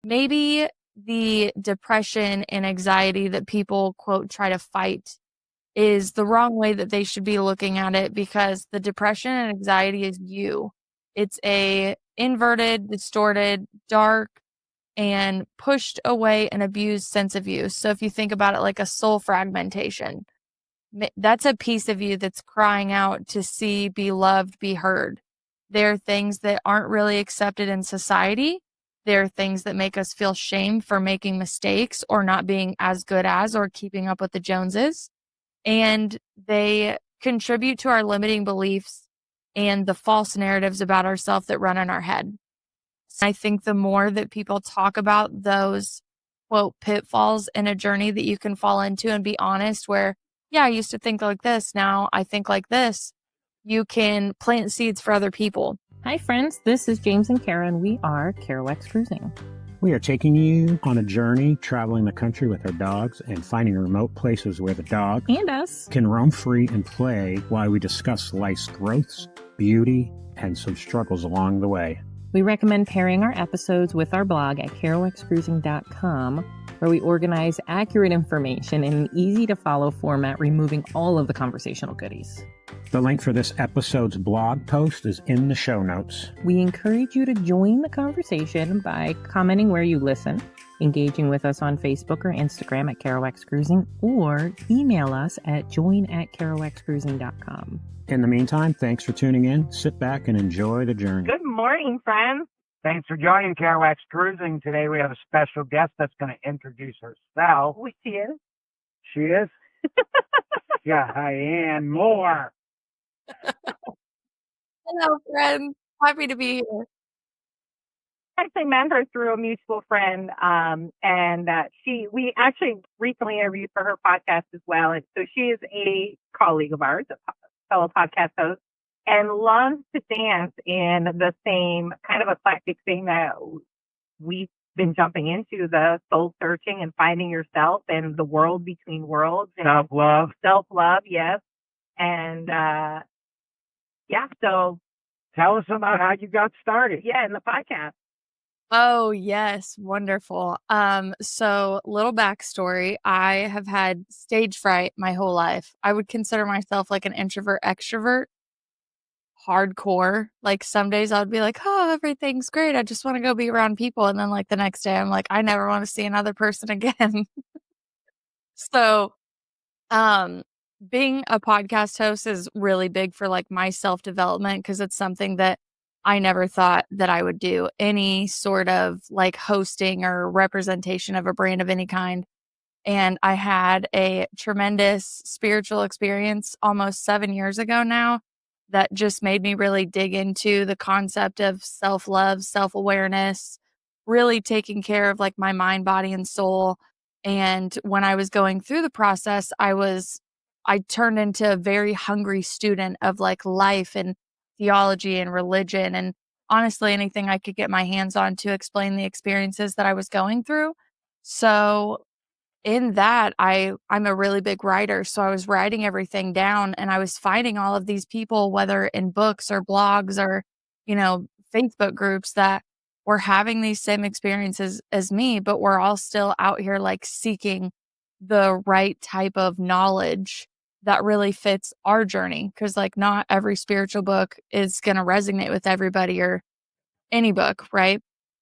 maybe the depression and anxiety that people, quote, try to fight is the wrong way that they should be looking at it, because the depression and anxiety is you. It's a inverted, distorted, dark, and pushed away and abused sense of you. So if you think about it like a soul fragmentation, that's a piece of you that's crying out to see, be loved, be heard. There are things that aren't really accepted in society. There are things that make us feel shame for making mistakes or not being as good as or keeping up with the Joneses. And they contribute to our limiting beliefs and the false narratives about ourselves that run in our head. I think the more that people talk about those, quote, pitfalls in a journey that you can fall into and be honest, where, yeah, I used to think like this, now I think like this, you can plant seeds for other people. Hi, friends. This is James and Kara, and we are Kerouac Cruising. We are taking you on a journey, traveling the country with our dogs and finding remote places where the dog and us can roam free and play while we discuss life's growths, beauty, and some struggles along the way. We recommend pairing our episodes with our blog at kerouacscruising.com, where we organize accurate information in an easy-to-follow format, removing all of the conversational goodies. The link for this episode's blog post is in the show notes. We encourage you to join the conversation by commenting where you listen, engaging with us on Facebook or Instagram at Kerouac Cruising, or email us at join@kerouacscruising.com. In the meantime, thanks for tuning in. Sit back and enjoy the journey. Good morning, friends. Thanks for joining Kerouac Cruising. Today we have a special guest that's going to introduce herself. Who she is? She is? Cheyenne Moore. Hello, friends. Happy to be here. I actually met her through a mutual friend, we actually recently interviewed for her podcast as well. And so she is a colleague of ours, a fellow podcast host, and loves to dance in the same kind of eclectic thing that we've been jumping into, the soul searching and finding yourself and the world between worlds. Self-love. Self-love, yes. And, so. Tell us about how you got started. Yeah, in the podcast. Oh, yes. Wonderful. So little backstory. I have had stage fright my whole life. I would consider myself like an introvert, extrovert, hardcore. Like some days I would be like, oh, everything's great. I just want to go be around people. And then like the next day I'm like, I never want to see another person again. So, being a podcast host is really big for like my self-development, because it's something that I never thought that I would do, any sort of like hosting or representation of a brand of any kind. And I had a tremendous spiritual experience almost 7 years ago now that just made me really dig into the concept of self-love, self-awareness, really taking care of like my mind, body, and soul. And when I was going through the process, I turned into a very hungry student of like life and theology and religion, and honestly anything I could get my hands on to explain the experiences that I was going through. So in that, I'm a really big writer. So I was writing everything down, and I was finding all of these people, whether in books or blogs or, Facebook groups, that were having these same experiences as me, but we're all still out here like seeking the right type of knowledge that really fits our journey. Cause like not every spiritual book is going to resonate with everybody, or any book, right?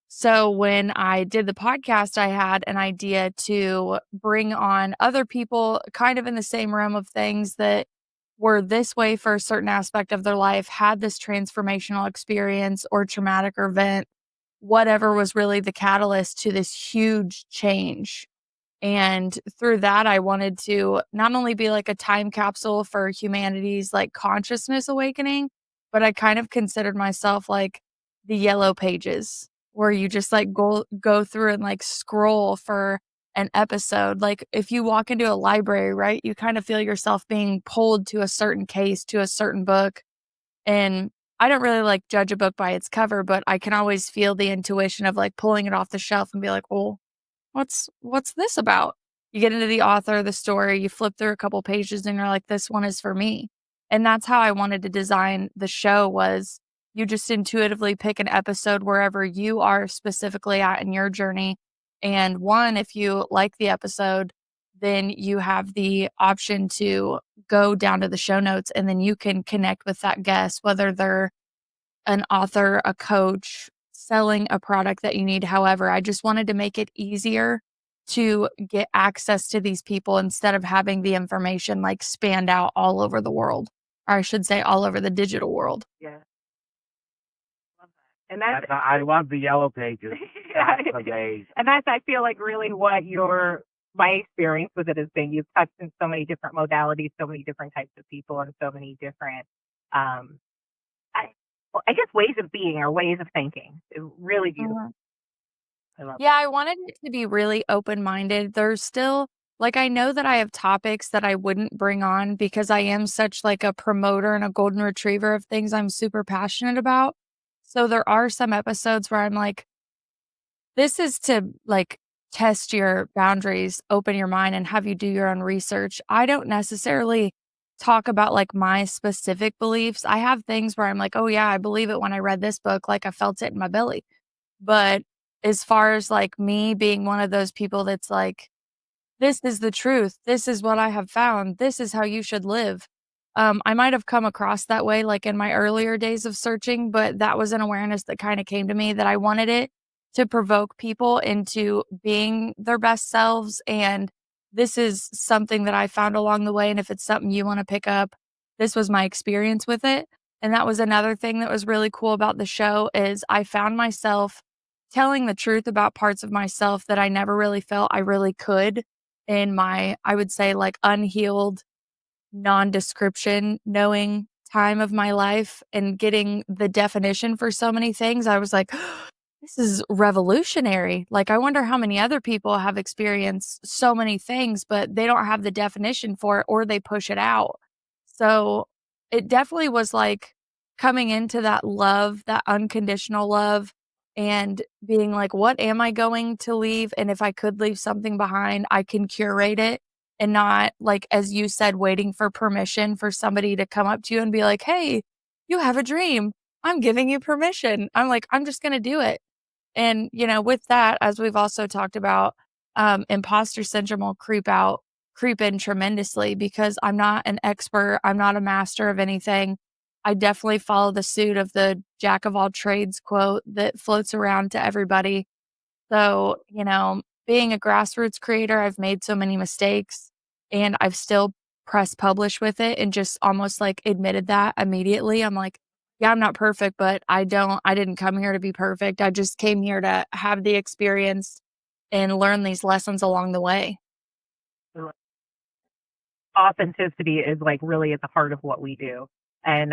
So when I did the podcast, I had an idea to bring on other people kind of in the same realm of things that were this way for a certain aspect of their life, had this transformational experience or traumatic event, whatever was really the catalyst to this huge change. And through that, I wanted to not only be like a time capsule for humanity's like consciousness awakening, but I kind of considered myself like the yellow pages, where you just like go through and like scroll for an episode. Like if you walk into a library, right, you kind of feel yourself being pulled to a certain case, to a certain book. And I don't really like judge a book by its cover, but I can always feel the intuition of like pulling it off the shelf and be like, well, what's this about? You get into the author, the story, you flip through a couple pages and you're like, this one is for me. And that's how I wanted to design the show, was, you just intuitively pick an episode wherever you are specifically at in your journey. And one, if you like the episode, then you have the option to go down to the show notes and then you can connect with that guest, whether they're an author, a coach, selling a product that you need. However, I just wanted to make it easier to get access to these people instead of having the information like spanned out all over the world, or I should say all over the digital world. Yeah. Love that. And that's I love the yellow pages. That's amazing. and that's I feel like really what my experience with it has been. You've touched in so many different modalities, so many different types of people, and so many different um I guess ways of being or ways of thinking. It's really beautiful. I love Yeah, that. I wanted it to be really open-minded. There's still like, I know that I have topics that I wouldn't bring on because I am such like a promoter and a golden retriever of things I'm super passionate about. So there are some episodes where I'm like, this is to like test your boundaries, open your mind, and have you do your own research. I don't necessarily talk about like my specific beliefs. I have things where I'm like, oh yeah, I believe it when I read this book, like I felt it in my belly. But as far as like me being one of those people that's like, this is the truth. This is what I have found. This is how you should live. I might have come across that way like in my earlier days of searching, but that was an awareness that kind of came to me that I wanted it to provoke people into being their best selves. And this is something that I found along the way. And if it's something you want to pick up, this was my experience with it. And that was another thing that was really cool about the show is I found myself telling the truth about parts of myself that I never really felt I really could in my, I would say, like unhealed, non-description knowing time of my life and getting the definition for so many things. I was like, this is revolutionary. Like, I wonder how many other people have experienced so many things, but they don't have the definition for it or they push it out. So it definitely was like coming into that love, that unconditional love, and being like, what am I going to leave? And if I could leave something behind, I can curate it and not, like, as you said, waiting for permission for somebody to come up to you and be like, hey, you have a dream. I'm giving you permission. I'm like, I'm just going to do it. And, with that, as we've also talked about, imposter syndrome will creep in tremendously because I'm not an expert. I'm not a master of anything. I definitely follow the suit of the jack of all trades quote that floats around to everybody. So, being a grassroots creator, I've made so many mistakes and I've still press publish with it and just almost like admitted that immediately. I'm like, yeah, I'm not perfect, but I didn't come here to be perfect. I just came here to have the experience and learn these lessons along the way. Authenticity is like really at the heart of what we do. And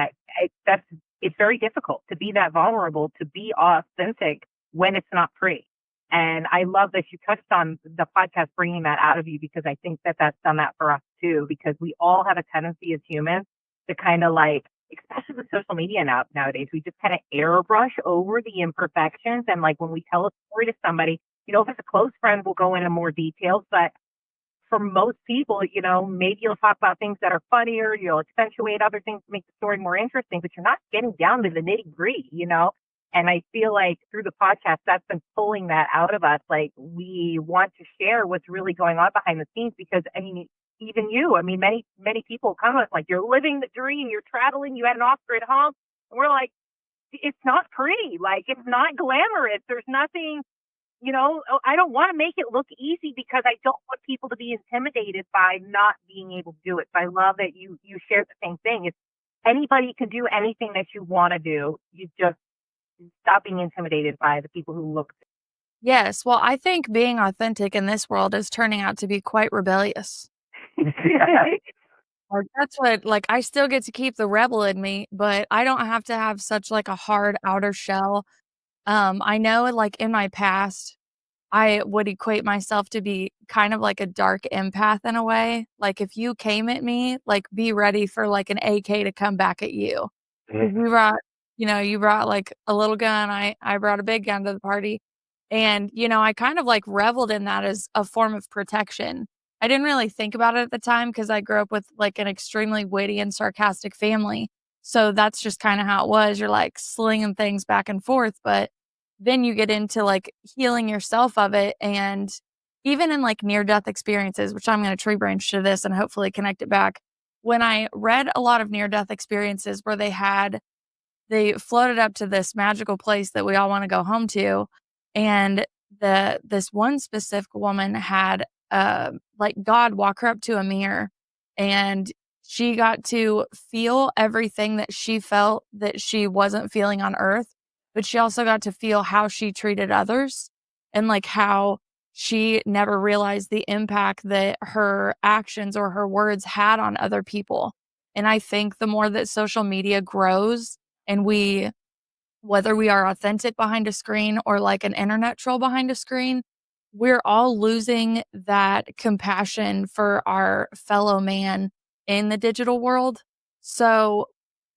it's very difficult to be that vulnerable, to be authentic when it's not free. And I love that you touched on the podcast, bringing that out of you, because I think that that's done that for us too, because we all have a tendency as humans to kind of like, especially with social media nowadays, we just kind of airbrush over the imperfections. And like when we tell a story to somebody, if it's a close friend, we'll go into more details, but for most people, maybe you'll talk about things that are funnier, you'll accentuate other things to make the story more interesting, but you're not getting down to the nitty gritty, And I feel like through the podcast, that's been pulling that out of us. Like we want to share what's really going on behind the scenes because, even you, many, many people come to us like, you're living the dream, you're traveling, you had an off-grid home. And we're like, it's not pretty. Like, it's not glamorous. There's nothing, I don't want to make it look easy because I don't want people to be intimidated by not being able to do it. So I love that you share the same thing. It's anybody can do anything that you want to do. You just stop being intimidated by the people who look. Yes. Well, I think being authentic in this world is turning out to be quite rebellious. Or that's what, like, I still get to keep the rebel in me, but I don't have to have such like a hard outer shell. I know like in my past, I would equate myself to be kind of like a dark empath in a way. Like if you came at me, like be ready for like an AK to come back at you. 'Cause you brought like a little gun. I brought a big gun to the party. And, I kind of like reveled in that as a form of protection. I didn't really think about it at the time because I grew up with like an extremely witty and sarcastic family. So that's just kind of how it was. You're like slinging things back and forth, but then you get into like healing yourself of it. And even in like near death experiences, which I'm going to tree branch to this and hopefully connect it back. When I read a lot of near death experiences where they floated up to this magical place that we all wanna go home to, and this one specific woman had, like, God walk her up to a mirror, and she got to feel everything that she felt that she wasn't feeling on Earth, but she also got to feel how she treated others and, like, how she never realized the impact that her actions or her words had on other people, and I think the more that social media grows and whether we are authentic behind a screen or like an internet troll behind a screen, we're all losing that compassion for our fellow man in the digital world. So,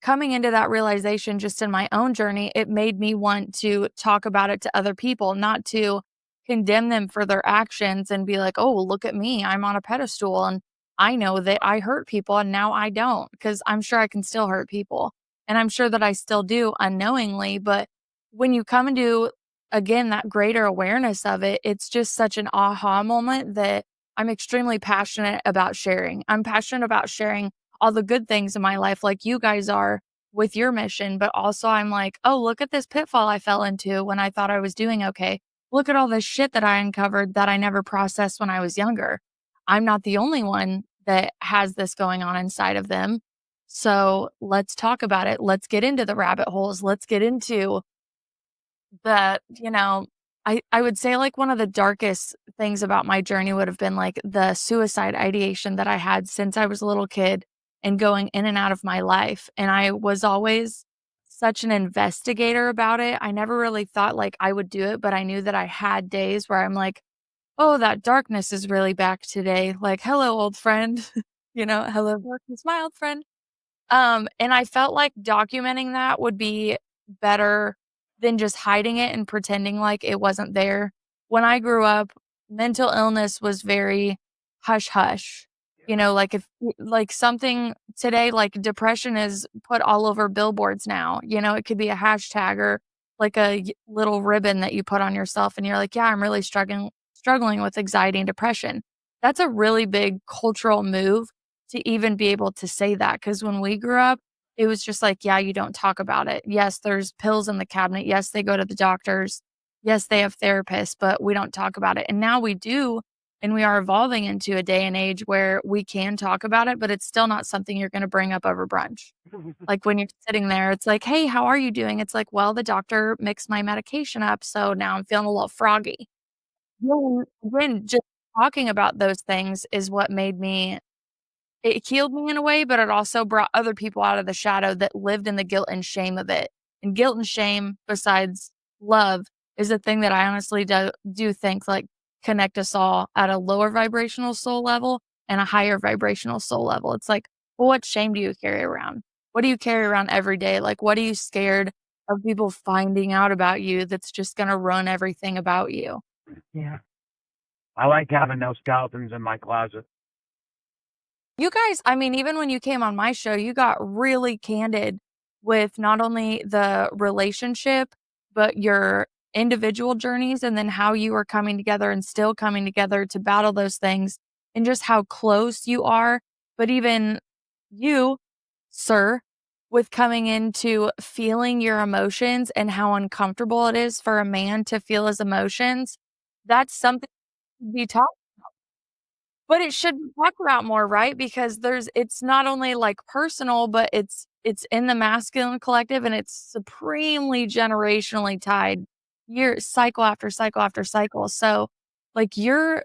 coming into that realization just in my own journey, it made me want to talk about it to other people, not to condemn them for their actions and be like, "Oh, well, look at me. I'm on a pedestal and I know that I hurt people and now I don't," because I'm sure I can still hurt people. And I'm sure that I still do unknowingly, but when you come into, again, that greater awareness of it, it's just such an aha moment that I'm extremely passionate about sharing. I'm passionate about sharing all the good things in my life like you guys are with your mission, but also I'm like, "Oh, look at this pitfall I fell into when I thought I was doing okay. Look at all this shit that I uncovered that I never processed when I was younger. I'm not the only one that has this going on inside of them. So let's talk about it. Let's get into the rabbit holes. Let's get into I would say like one of the darkest things about my journey would have been like the suicide ideation that I had since I was a little kid and going in and out of my life. And I was always such an investigator about it. I never really thought like I would do it, but I knew that I had days where I'm like, oh, that darkness is really back today. Like, hello, old friend. Hello, darkness, my old friend. And I felt like documenting that would be better than just hiding it and pretending like it wasn't there. When I grew up, mental illness was very hush hush. Like if like something today, like depression is put all over billboards now. It could be a hashtag or like a little ribbon that you put on yourself and you're like, yeah, I'm really struggling with anxiety and depression. That's a really big cultural move to even be able to say that, because when we grew up, it was just like, yeah, you don't talk about it. Yes, there's pills in the cabinet. Yes, they go to the doctors. Yes, they have therapists, but we don't talk about it. And now we do, and we are evolving into a day and age where we can talk about it, but it's still not something you're gonna bring up over brunch. Like, when you're sitting there, it's like, "Hey, how are you doing?" It's like, "Well, the doctor mixed my medication up, so now I'm feeling a little froggy." When just talking about those things is what made me it healed me in a way, but it also brought other people out of the shadow that lived in the guilt and shame of it. And guilt and shame, besides love, is a thing that I honestly do think, like, connect us all at a lower vibrational soul level and a higher vibrational soul level. It's like, well, what shame do you carry around? What do you carry around every day? Like, what are you scared of people finding out about you that's just gonna run everything about you? Yeah. I like having no skeletons in my closet. You guys, I mean, even when you came on my show, you got really candid with not only the relationship, but your individual journeys and then how you are coming together and still coming together to battle those things and just how close you are. But even you, sir, with coming into feeling your emotions and how uncomfortable it is for a man to feel his emotions, that's something to be taught. But it should be talked about more, right? Because it's not only, like, personal, but it's in the masculine collective, and it's supremely generationally tied year cycle after cycle after cycle. So, like, your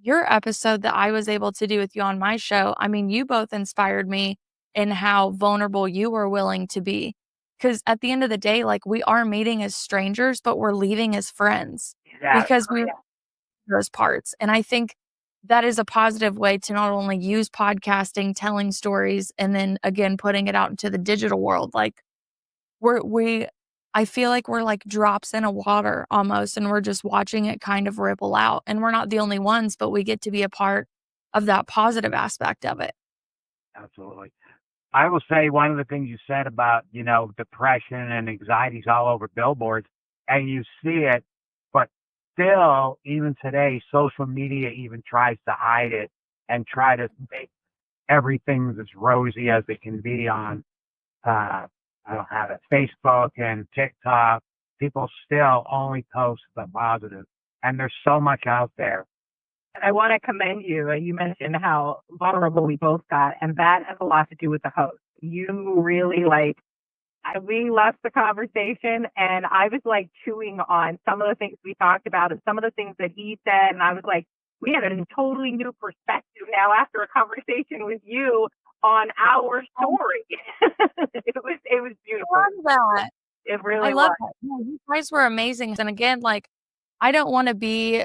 episode that I was able to do with you on my show, I mean, you both inspired me in how vulnerable you were willing to be. Because at the end of the day, like, we are meeting as strangers, but we're leaving as friends because we those parts. And I think that is a positive way to not only use podcasting, telling stories, and then again putting it out into the digital world. Like we I feel like we're like drops in a water almost, and we're just watching it kind of ripple out. And we're not the only ones, but we get to be a part of that positive aspect of it. Absolutely. I will say one of the things you said about, depression and anxieties all over billboards, and you see it, but still, even today, social media even tries to hide it and try to make everything as rosy as it can be on, uh, I don't have it, Facebook and TikTok. People still only post the positive, and there's so much out there. I want to commend you. You mentioned how vulnerable we both got, and that has a lot to do with the host. You really we left the conversation, and I was like chewing on some of the things we talked about and some of the things that he said, and I was like, we had a totally new perspective now after a conversation with you on our story. it was beautiful. I love that. It I really love was. that. No, you guys were amazing. And again, like, I don't want to be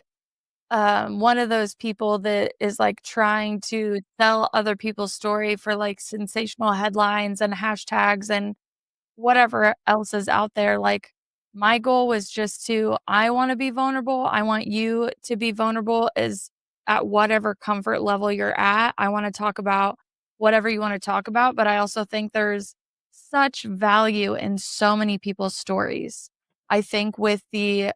one of those people that is like trying to tell other people's story for like sensational headlines and hashtags and whatever else is out there. Like, my goal was just I want to be vulnerable. I want you to be vulnerable as at whatever comfort level you're at. I want to talk about whatever you want to talk about, but I also think there's such value in so many people's stories. I think with the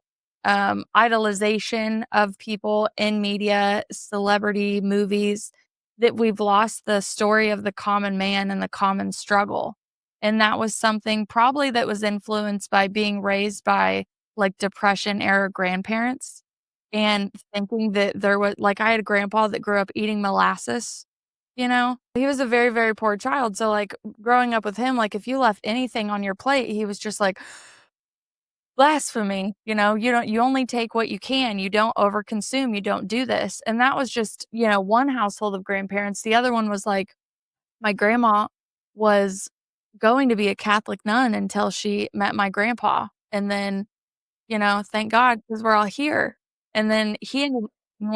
idolization of people in media, celebrity movies, that we've lost the story of the common man and the common struggle. And that was something probably that was influenced by being raised by like depression era grandparents and thinking that there was like I had a grandpa that grew up eating molasses, you know? He was a very, very poor child. So like growing up with him, like if you left anything on your plate, he was just like, blasphemy, you only take what you can, you don't overconsume, you don't do this. And that was just, one household of grandparents. The other one was like my grandma was going to be a Catholic nun until she met my grandpa. And then, thank God because we're all here. And then he ended up being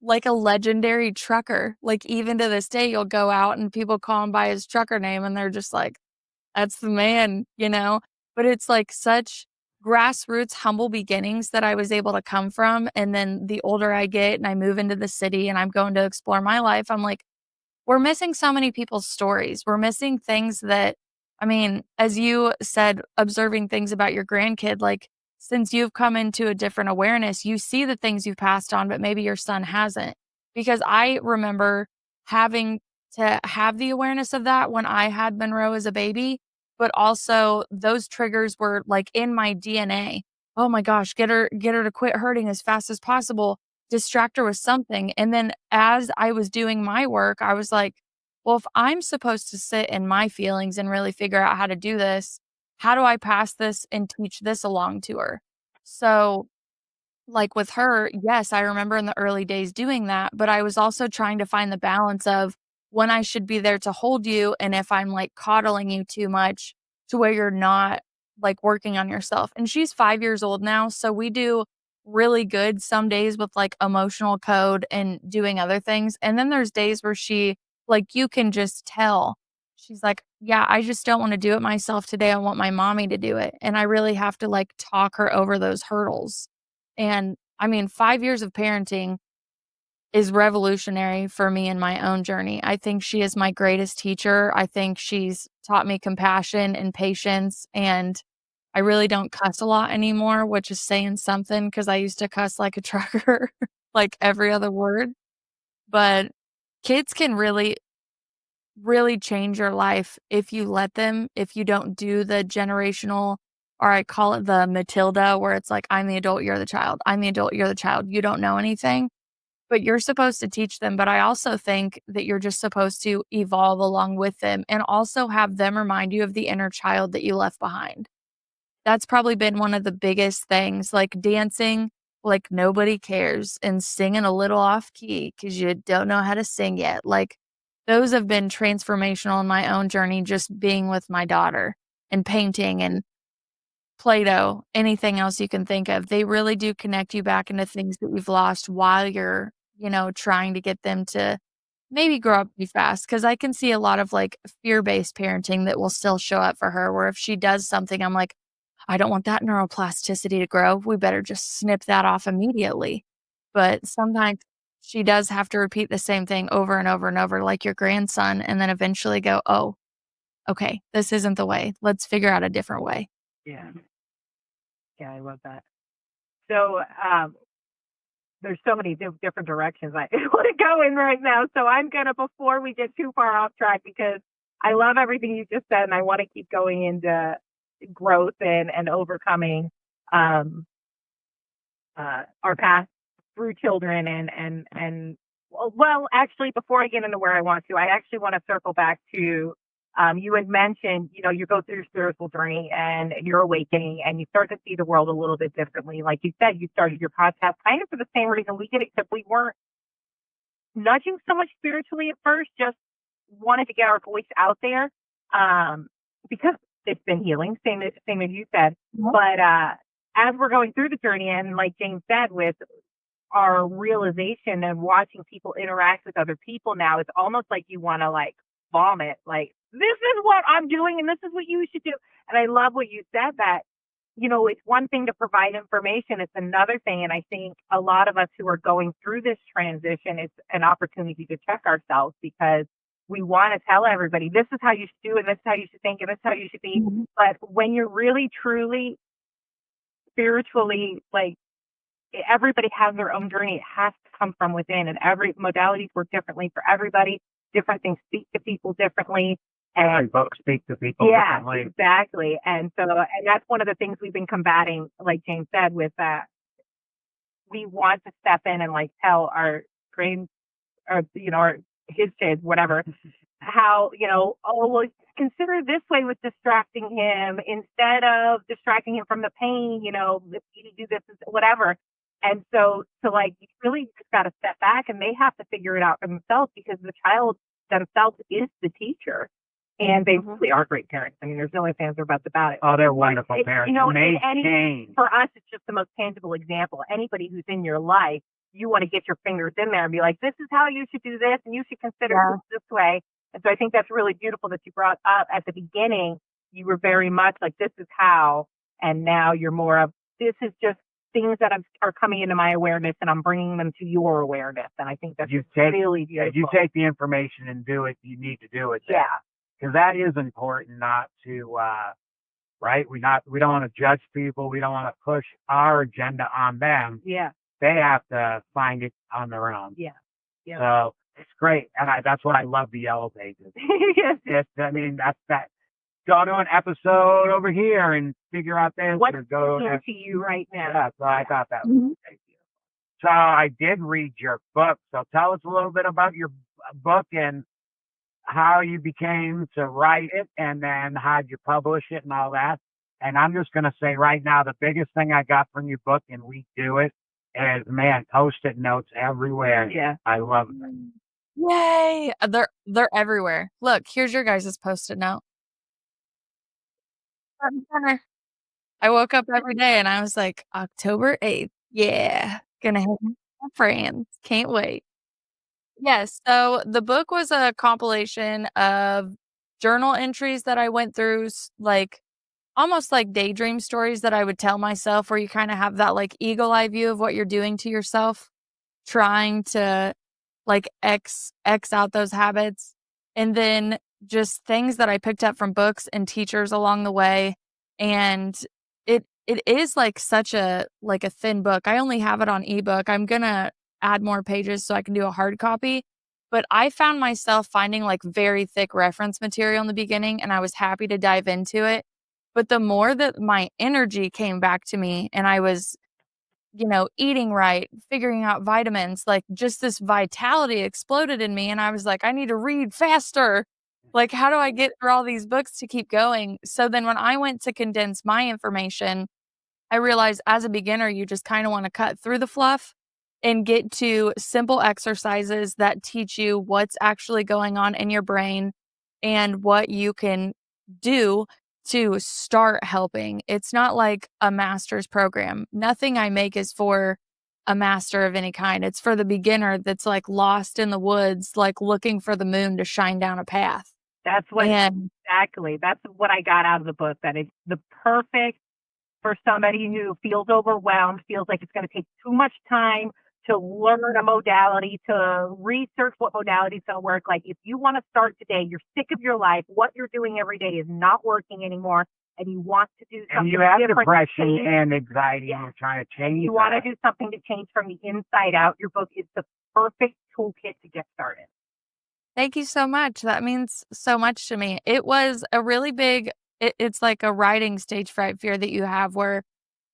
like a legendary trucker. Like even to this day, you'll go out and people call him by his trucker name and they're just like, that's the man. But it's like such grassroots, humble beginnings that I was able to come from. And then the older I get and I move into the city and I'm going to explore my life, I'm like, we're missing so many people's stories. We're missing things that, I mean, as you said, observing things about your grandkid, like since you've come into a different awareness, you see the things you've passed on, but maybe your son hasn't. Because I remember having to have the awareness of that when I had Monroe as a baby, but also those triggers were like in my DNA. Oh my gosh, get her to quit hurting as fast as possible, distract her with something. And then as I was doing my work, I was like, well, if I'm supposed to sit in my feelings and really figure out how to do this, how do I pass this and teach this along to her? So, like with her, yes, I remember in the early days doing that, but I was also trying to find the balance of when I should be there to hold you and if I'm like coddling you too much to where you're not like working on yourself. And she's 5 years old now, so we do really good some days with like emotional code and doing other things. And then there's days where like, you can just tell. She's like, yeah, I just don't want to do it myself today. I want my mommy to do it. And I really have to like talk her over those hurdles. And I mean, 5 years of parenting is revolutionary for me in my own journey. I think she is my greatest teacher. I think she's taught me compassion and patience. And I really don't cuss a lot anymore, which is saying something because I used to cuss like a trucker, like every other word. But kids can really, really change your life if you let them, if you don't do the generational, or I call it the Matilda, where it's like, I'm the adult, you're the child. I'm the adult, you're the child. You don't know anything, but you're supposed to teach them. But I also think that you're just supposed to evolve along with them and also have them remind you of the inner child that you left behind. That's probably been one of the biggest things, like dancing like nobody cares and singing a little off key because you don't know how to sing yet. Like those have been transformational in my own journey, just being with my daughter and painting and Play-Doh, anything else you can think of. They really do connect you back into things that you've lost while you're, trying to get them to maybe grow up too fast. Cause I can see a lot of like fear-based parenting that will still show up for her, where if she does something, I'm like, I don't want that neuroplasticity to grow. We better just snip that off immediately. But sometimes she does have to repeat the same thing over and over and over, like your grandson, and then eventually go, oh, okay, this isn't the way. Let's figure out a different way. Yeah. Yeah, I love that. So there's so many different directions I want to go in right now. So I'm going to, before we get too far off track, because I love everything you just said, and I want to keep going into growth and overcoming our path through children and well, actually, before I get into where I want to, I actually want to circle back to you had mentioned, you go through your spiritual journey and you're awakening and you start to see the world a little bit differently. Like you said, you started your podcast kind of for the same reason we did, except we weren't nudging so much spiritually at first, just wanted to get our voice out there because it's been healing, same as you said. Mm-hmm. But as we're going through the journey, and like James said, with our realization and watching people interact with other people now, it's almost like you want to like vomit, like, this is what I'm doing and this is what you should do. And I love what you said, that, it's one thing to provide information. It's another thing. And I think a lot of us who are going through this transition, it's an opportunity to check ourselves, because we want to tell everybody, this is how you should do it, and this is how you should think, and this is how you should be. Mm-hmm. But when you're really, truly, spiritually, like, everybody has their own journey. It has to come from within, and every modalities work differently for everybody. Different things speak to people differently. And books speak to people differently. Exactly. And so, and that's one of the things we've been combating, like James said, with that. We want to step in and like tell our his kids, whatever, how, well, consider it this way with distracting him instead of distracting him from the pain, if you do this, whatever. And so like, you really just got to step back, and they have to figure it out for themselves, because the child themselves is the teacher. And they really are great parents. I mean, there's no ifs, ands, or buts about it. Oh, they're wonderful parents. For us, it's just the most tangible example. Anybody who's in your life, you want to get your fingers in there and be like, this is how you should do this, and you should consider this way. And so I think that's really beautiful that you brought up at the beginning. You were very much like, this is how, and now you're more of, this is just things that are coming into my awareness, and I'm bringing them to your awareness. And I think that's really beautiful. If you take the information and do it, you need to do it. Yeah. Because that is important, not to, right? We don't want to judge people. We don't want to push our agenda on them. Yeah. They have to find it on their own. Yeah. Yeah. So it's great. And that's what I love the Yellow Pages. Yes. That's that. Go to an episode over here and figure out this. What's go to you right now? Yeah, so I thought that was great. So I did read your book. So tell us a little bit about your book and how you became to write it, and then how'd you publish it and all that. And I'm just going to say right now, the biggest thing I got from your book, and we do it, is, man, Post-it notes everywhere. Yeah. I love them. Yay. They're everywhere. Look, here's your guys' Post-it note. I woke up every day and I was like, October 8th. Yeah. Gonna hang out with my friends. Can't wait. Yes. So the book was a compilation of journal entries that I went through, like almost like daydream stories that I would tell myself, where you kind of have that like eagle eye view of what you're doing to yourself, trying to like X out those habits. And then just things that I picked up from books and teachers along the way. And it is like such a thin book. I only have it on ebook. I'm gonna add more pages so I can do a hard copy. But I found myself finding like very thick reference material in the beginning, and I was happy to dive into it. But the more that my energy came back to me and I was, eating right, figuring out vitamins, like just this vitality exploded in me. And I was like, I need to read faster. Like, how do I get through all these books to keep going? So then when I went to condense my information, I realized as a beginner, you just kind of want to cut through the fluff and get to simple exercises that teach you what's actually going on in your brain and what you can do to start helping. It's not like a master's program. Nothing I make is for a master of any kind. It's for the beginner that's like lost in the woods, like looking for the moon to shine down a path. Exactly. That's what I got out of the book, that it's the perfect for somebody who feels overwhelmed, feels like it's going to take too much time, to learn a modality, to research what modality is going to work. Like if you want to start today, you're sick of your life, what you're doing every day is not working anymore, and you want to do something and you have different. depression and anxiety, and you're trying to change. You want to do something to change from the inside out. Your book is the perfect toolkit to get started. Thank you so much. That means so much to me. It was a really big it's like a writing stage fright fear that you have where,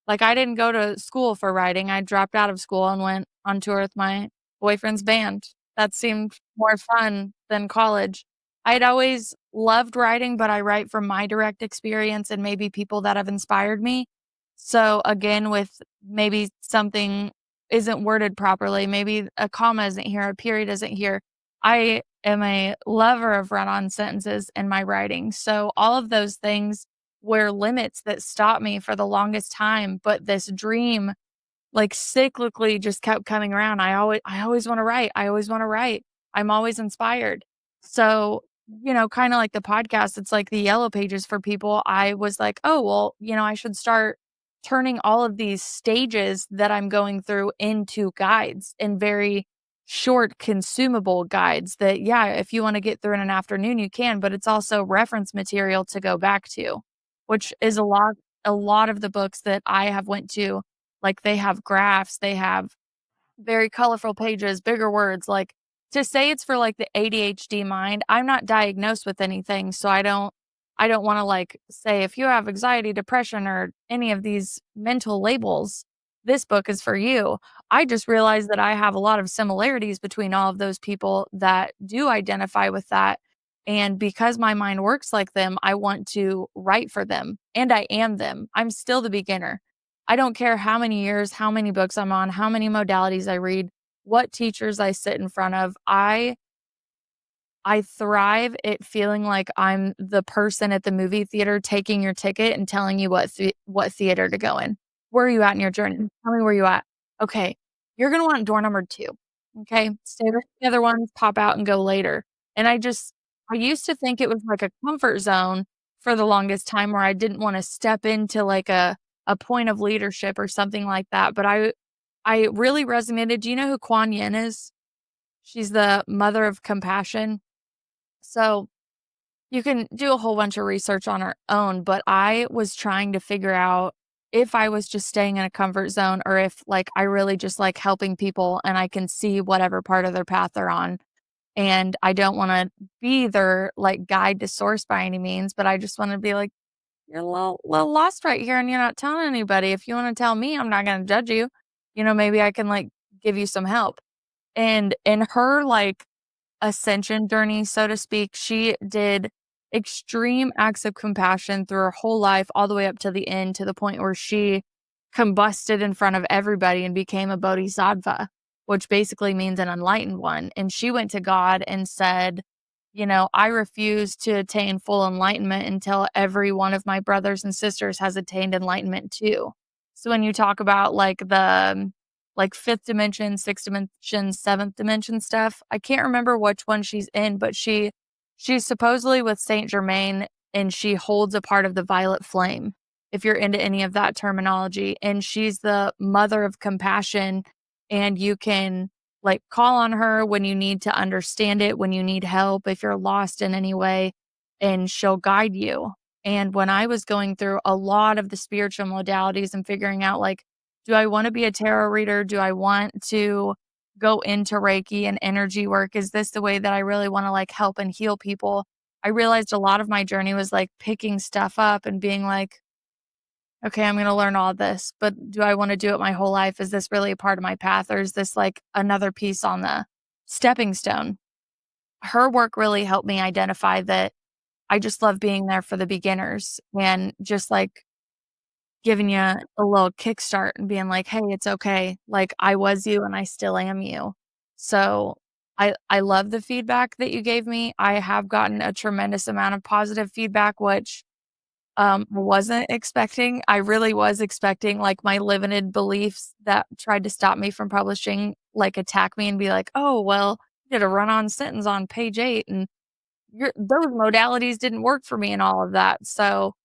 like, I didn't go to school for writing. I dropped out of school and went on tour with my boyfriend's band. That seemed more fun than college. I'd always loved writing, but I write from my direct experience and maybe people that have inspired me. So again, with maybe something isn't worded properly, maybe a comma isn't here, a period isn't here. I am a lover of run-on sentences in my writing. So all of those things were limits that stopped me for the longest time, but this dream, like, cyclically just kept coming around. I always wanna write, I always wanna write. I'm always inspired. So, kinda like the podcast, it's like the yellow pages for people. I was like, "Oh, well, I should start turning all of these stages that I'm going through into guides and very short consumable guides that, yeah, if you wanna get through in an afternoon, you can, but it's also reference material to go back to, which is a lot of the books that I have went to, like, they have graphs, they have very colorful pages, bigger words, like, to say it's for, like, the ADHD mind, I'm not diagnosed with anything, so I don't wanna, like, say, "If you have anxiety, depression, or any of these mental labels, this book is for you." I just realized that I have a lot of similarities between all of those people that do identify with that, and because my mind works like them, I want to write for them, and I am them. I'm still the beginner. I don't care how many years, how many books I'm on, how many modalities I read, what teachers I sit in front of. I thrive at feeling like I'm the person at the movie theater taking your ticket and telling you what theater to go in. Where are you at in your journey? Tell me where you at. Okay, you're gonna want door number 2. Okay? Stay with the other ones, pop out and go later. And I used to think it was like a comfort zone for the longest time where I didn't wanna step into like a point of leadership or something like that, but I really resonated. Do you know who Kuan Yin is? She's the mother of compassion. So, you can do a whole bunch of research on our own, but I was trying to figure out if I was just staying in a comfort zone or if, like, I really just like helping people and I can see whatever part of their path they're on. And I don't wanna be their, like, guide to source by any means, but I just wanna be like, "You're a little lost right here and you're not telling anybody. If you wanna tell me, I'm not gonna judge you. Maybe I can, like, give you some help." And in her, like, ascension journey, so to speak, she did extreme acts of compassion through her whole life, all the way up to the end, to the point where she combusted in front of everybody and became a bodhisattva, which basically means an enlightened one. And she went to God and said, I refuse to attain full enlightenment until every one of my brothers and sisters has attained enlightenment too. So when you talk about like fifth dimension, sixth dimension, seventh dimension stuff. I can't remember which one she's in, but she's supposedly with Saint Germain and she holds a part of the violet flame, if you're into any of that terminology. And she's the mother of compassion. And you can like call on her when you need to understand it, when you need help, if you're lost in any way, and she'll guide you. And when I was going through a lot of the spiritual modalities and figuring out like, do I wanna be a tarot reader? Do I want to go into Reiki and energy work? Is this the way that I really wanna, like, help and heal people? I realized a lot of my journey was, like, picking stuff up and being like, "Okay, I'm gonna learn all this, but do I wanna do it my whole life? Is this really a part of my path, or is this, like, another piece on the stepping stone?" Her work really helped me identify that I just love being there for the beginners and just, like, giving you a little kickstart and being like, "Hey, it's okay. Like, I was you and I still am you." So, I love the feedback that you gave me. I have gotten a tremendous amount of positive feedback, which, wasn't expecting. I really was expecting, like, my limited beliefs that tried to stop me from publishing, like, attack me and be like, "Oh, well, you did a run-on sentence on page 8, and those modalities didn't work for me," and all of that. So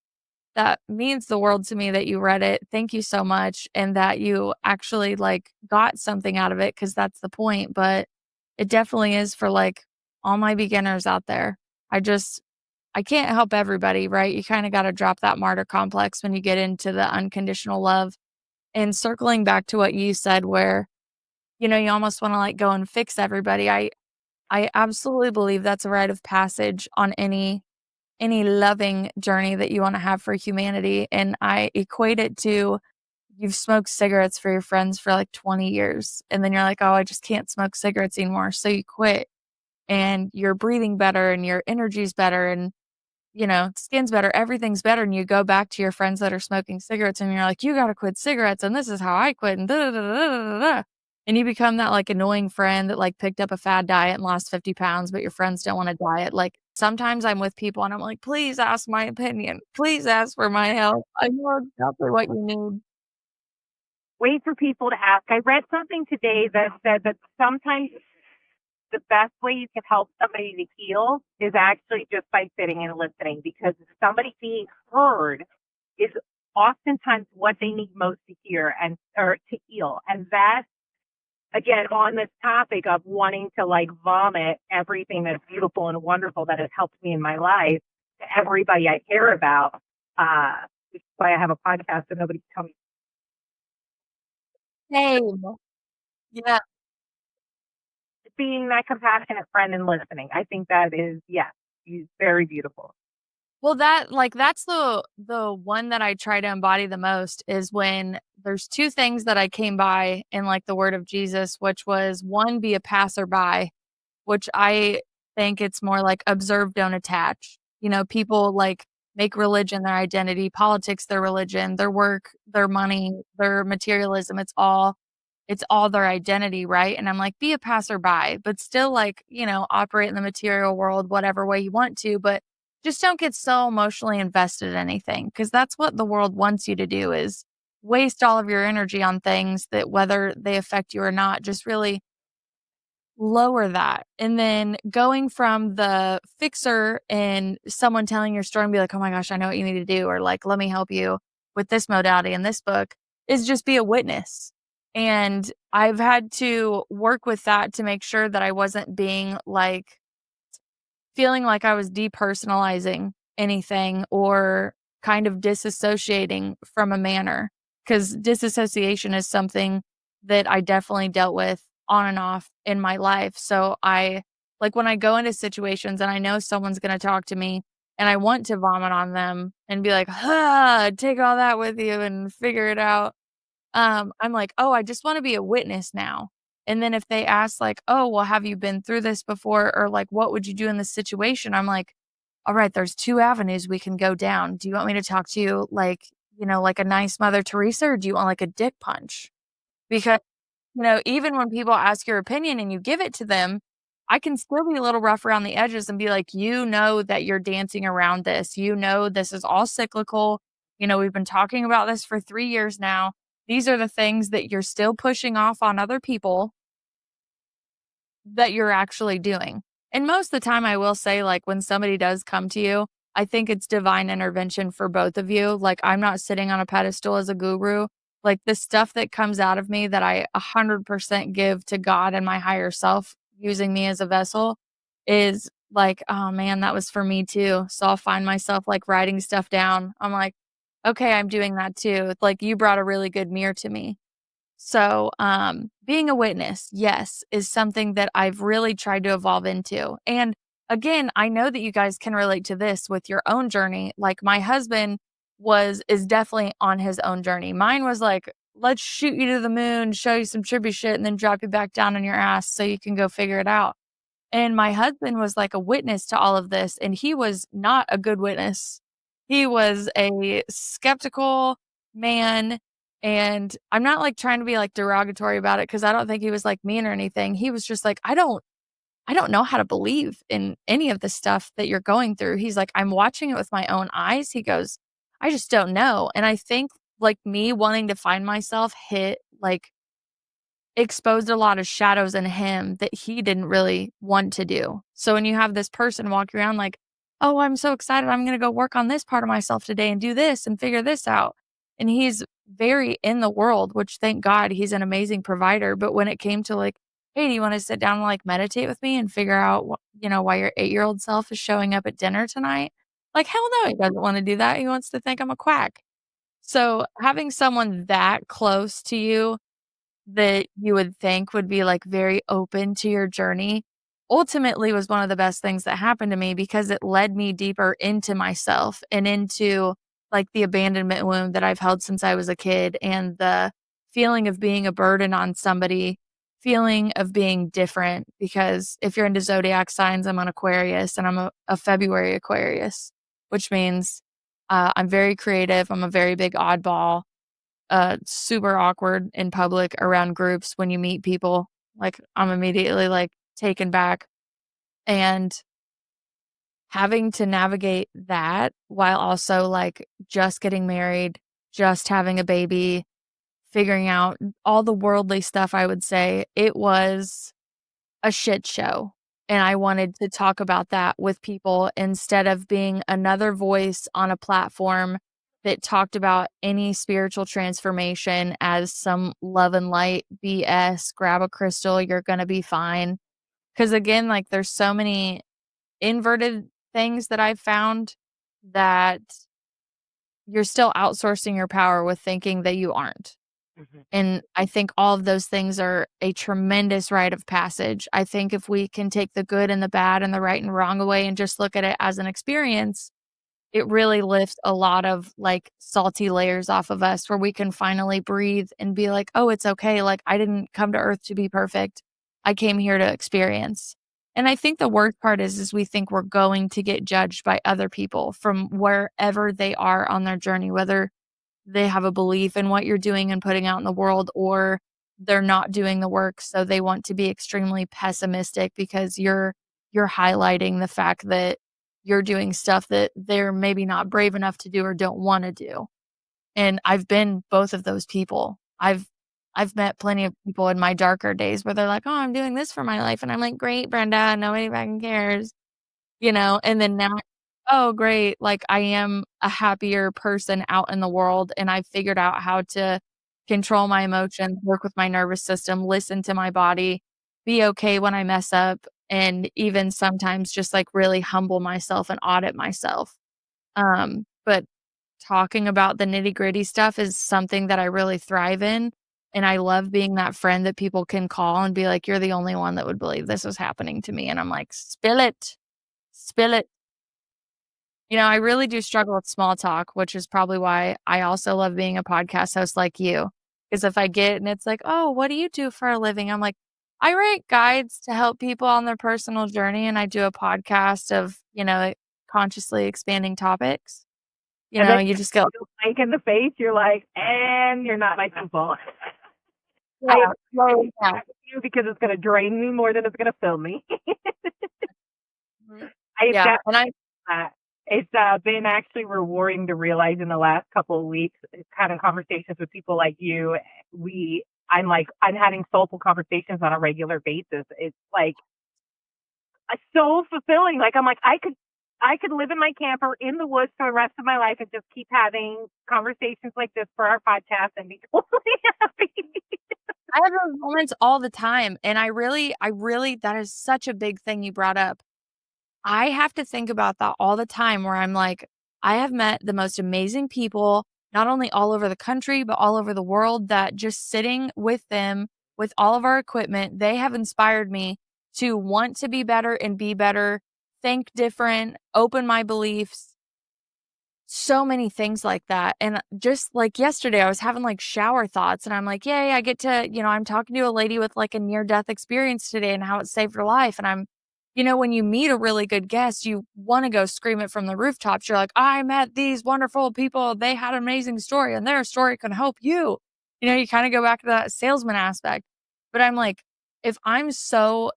that means the world to me that you read it. Thank you so much, and that you actually, like, got something out of it, because that's the point, but it definitely is for, like, all my beginners out there. I can't help everybody, right? You kinda gotta drop that martyr complex when you get into the unconditional love, and circling back to what you said where, you almost wanna, like, go and fix everybody. I absolutely believe that's a rite of passage on any loving journey that you wanna have for humanity, and I equate it to you've smoked cigarettes for your friends for, like, 20 years, and then you're like, "Oh, I just can't smoke cigarettes anymore," so you quit, and you're breathing better, and your energy's better, and skin's better, everything's better, and you go back to your friends that are smoking cigarettes, and you're like, "You gotta quit cigarettes, and this is how I quit, and da da da da da da da." And you become that, like, annoying friend that, like, picked up a fad diet and lost 50 pounds, but your friends don't wanna diet. Like, sometimes I'm with people and I'm like, "Please ask my opinion. Please ask for my help. I know exactly what you need." Wait for people to ask. I read something today that said that sometimes the best way you can help somebody to heal is actually just by sitting and listening, because somebody being heard is oftentimes what they need most to hear and or to heal. And that, again, on this topic of wanting to like vomit everything that's beautiful and wonderful that has helped me in my life to everybody I care about. Which is why I have a podcast that nobody can tell me. Same. Yeah. Being that compassionate friend and listening. I think that is, yes, very beautiful. Well, that's the one that I try to embody the most is when there's 2 things that I came by in, like, the word of Jesus, which was, 1, be a passerby, which I think it's more like observe, don't attach. People, like, make religion their identity, politics their religion, their work, their money, their materialism, it's all their identity, right? And I'm like, be a passerby, but still, like, operate in the material world whatever way you want to, but just don't get so emotionally invested in anything, because that's what the world wants you to do is waste all of your energy on things that whether they affect you or not, just really lower that. And then going from the fixer and someone telling your story and be like, "Oh my gosh, I know what you need to do," or like, "Let me help you with this modality in this book," is just be a witness. And I've had to work with that to make sure that I wasn't being like feeling like I was depersonalizing anything or kind of disassociating from a manner, because disassociation is something that I definitely dealt with on and off in my life. So like when I go into situations and I know someone's going to talk to me and I want to vomit on them and be like, take all that with you and figure it out. I'm like, "Oh, I just wanna be a witness now." And then if they ask like, "Oh, well, have you been through this before?" Or like, "What would you do in this situation?" I'm like, "Alright, there's 2 avenues we can go down. Do you want me to talk to you like, like a nice Mother Teresa, or do you want like a dick punch?" Because, even when people ask your opinion and you give it to them, I can still be a little rough around the edges and be like, "You know that you're dancing around this. You know this is all cyclical. We've been talking about this for 3 years now. These are the things that you're still pushing off on other people that you're actually doing." And most of the time, I will say, like, when somebody does come to you, I think it's divine intervention for both of you. Like, I'm not sitting on a pedestal as a guru. Like, the stuff that comes out of me that I 100% give to God and my higher self using me as a vessel is like, "Oh, man, that was for me too." So I'll find myself, like, writing stuff down. I'm like, "Okay, I'm doing that too." Like, you brought a really good mirror to me. So, being a witness, yes, is something that I've really tried to evolve into. And again, I know that you guys can relate to this with your own journey. Like my husband is definitely on his own journey. Mine was like, let's shoot you to the moon, show you some trippy shit, and then drop you back down on your ass so you can go figure it out. And my husband was like a witness to all of this, and he was not a good witness. He was a skeptical man, and I'm not, like, trying to be, like, derogatory about it because I don't think he was, like, mean or anything. He was just like, "I don't know how to believe in any of the stuff that you're going through." He's like, "I'm watching it with my own eyes." He goes, "I just don't know." And I think, like, me wanting to find myself exposed a lot of shadows in him that he didn't really want to do. So when you have this person walking around like, oh, I'm so excited. I'm going to go work on this part of myself today and do this and figure this out. And he's very in the world, which thank God he's an amazing provider. But when it came to like, hey, do you want to sit down and like meditate with me and figure out, why your 8-year-old self is showing up at dinner tonight? Like, hell no, he doesn't want to do that. He wants to think I'm a quack. So having someone that close to you that you would think would be, like, very open to your journey, ultimately was one of the best things that happened to me because it led me deeper into myself and into, like, the abandonment wound that I've held since I was a kid and the feeling of being a burden on somebody, feeling of being different because if you're into zodiac signs, I'm an Aquarius and I'm a February Aquarius, which means, I'm very creative, I'm a very big oddball, super awkward in public around groups when you meet people. Like, I'm immediately, like, taken back, and having to navigate that while also, like, just getting married, just having a baby, figuring out all the worldly stuff, I would say, it was a shit show, and I wanted to talk about that with people instead of being another voice on a platform that talked about any spiritual transformation as some love and light BS, grab a crystal, you're gonna be fine. Because again, like, there's so many inverted things that I've found that you're still outsourcing your power with thinking that you aren't. Mhm. And I think all of those things are a tremendous rite of passage. I think if we can take the good and the bad and the right and wrong away and just look at it as an experience, it really lifts a lot of, like, salty layers off of us where we can finally breathe and be like, "Oh, it's okay, like, I didn't come to Earth to be perfect. I came here to experience." And I think the worst part is we think we're going to get judged by other people from wherever they are on their journey, whether they have a belief in what you're doing and putting out in the world, or they're not doing the work, so they want to be extremely pessimistic because you're highlighting the fact that you're doing stuff that they're maybe not brave enough to do or don't wanna do. And I've been both of those people. I've met plenty of people in my darker days where they're like, "Oh, I'm doing this for my life," and I'm like, "Great, Brenda, nobody fucking cares." And then now, oh, great, like, I am a happier person out in the world, and I've figured out how to control my emotions, work with my nervous system, listen to my body, be okay when I mess up, and even sometimes just, like, really humble myself and audit myself. But talking about the nitty-gritty stuff is something that I really thrive in, and I love being that friend that people can call and be like, "You're the only one that would believe this was happening to me," and I'm like, "Spill it. Spill it." I really do struggle with small talk, which is probably why I also love being a podcast host like you. Because if I get and it's like, "Oh, what do you do for a living?" I'm like, "I write guides to help people on their personal journey, and I do a podcast of, consciously expanding topics." And then You you just go, get a blank in the face. You're like, and you're not my people. I "Yeah, well, yeah." attack you because it's going to drain me more than it's going to fill me. Mhm. I've Yeah, got and I it's been actually rewarding to realize in the last couple of weeks, kind of conversations with people like you. I'm having soulful conversations on a regular basis. It's like so fulfilling. Like I'm like I could live in my camper in the woods for the rest of my life and just keep having conversations like this for our podcast and be totally happy. I have those moments all the time, and I really that is such a big thing you brought up. I have to think about that all the time where I'm like, I have met the most amazing people, not only all over the country, but all over the world that just sitting with them with all of our equipment, they have inspired me to want to be better and be better, think different, open my beliefs, so many things like that. And just like yesterday, I was having like shower thoughts and I'm like, yay, I get to, I'm talking to a lady with like a near death experience today and how it saved her life. And when you meet a really good guest, you want to go scream it from the rooftops. You're like, I met these wonderful people. They had an amazing story and their story can help you. You kind of go back to that salesman aspect. But I'm like, if I'm so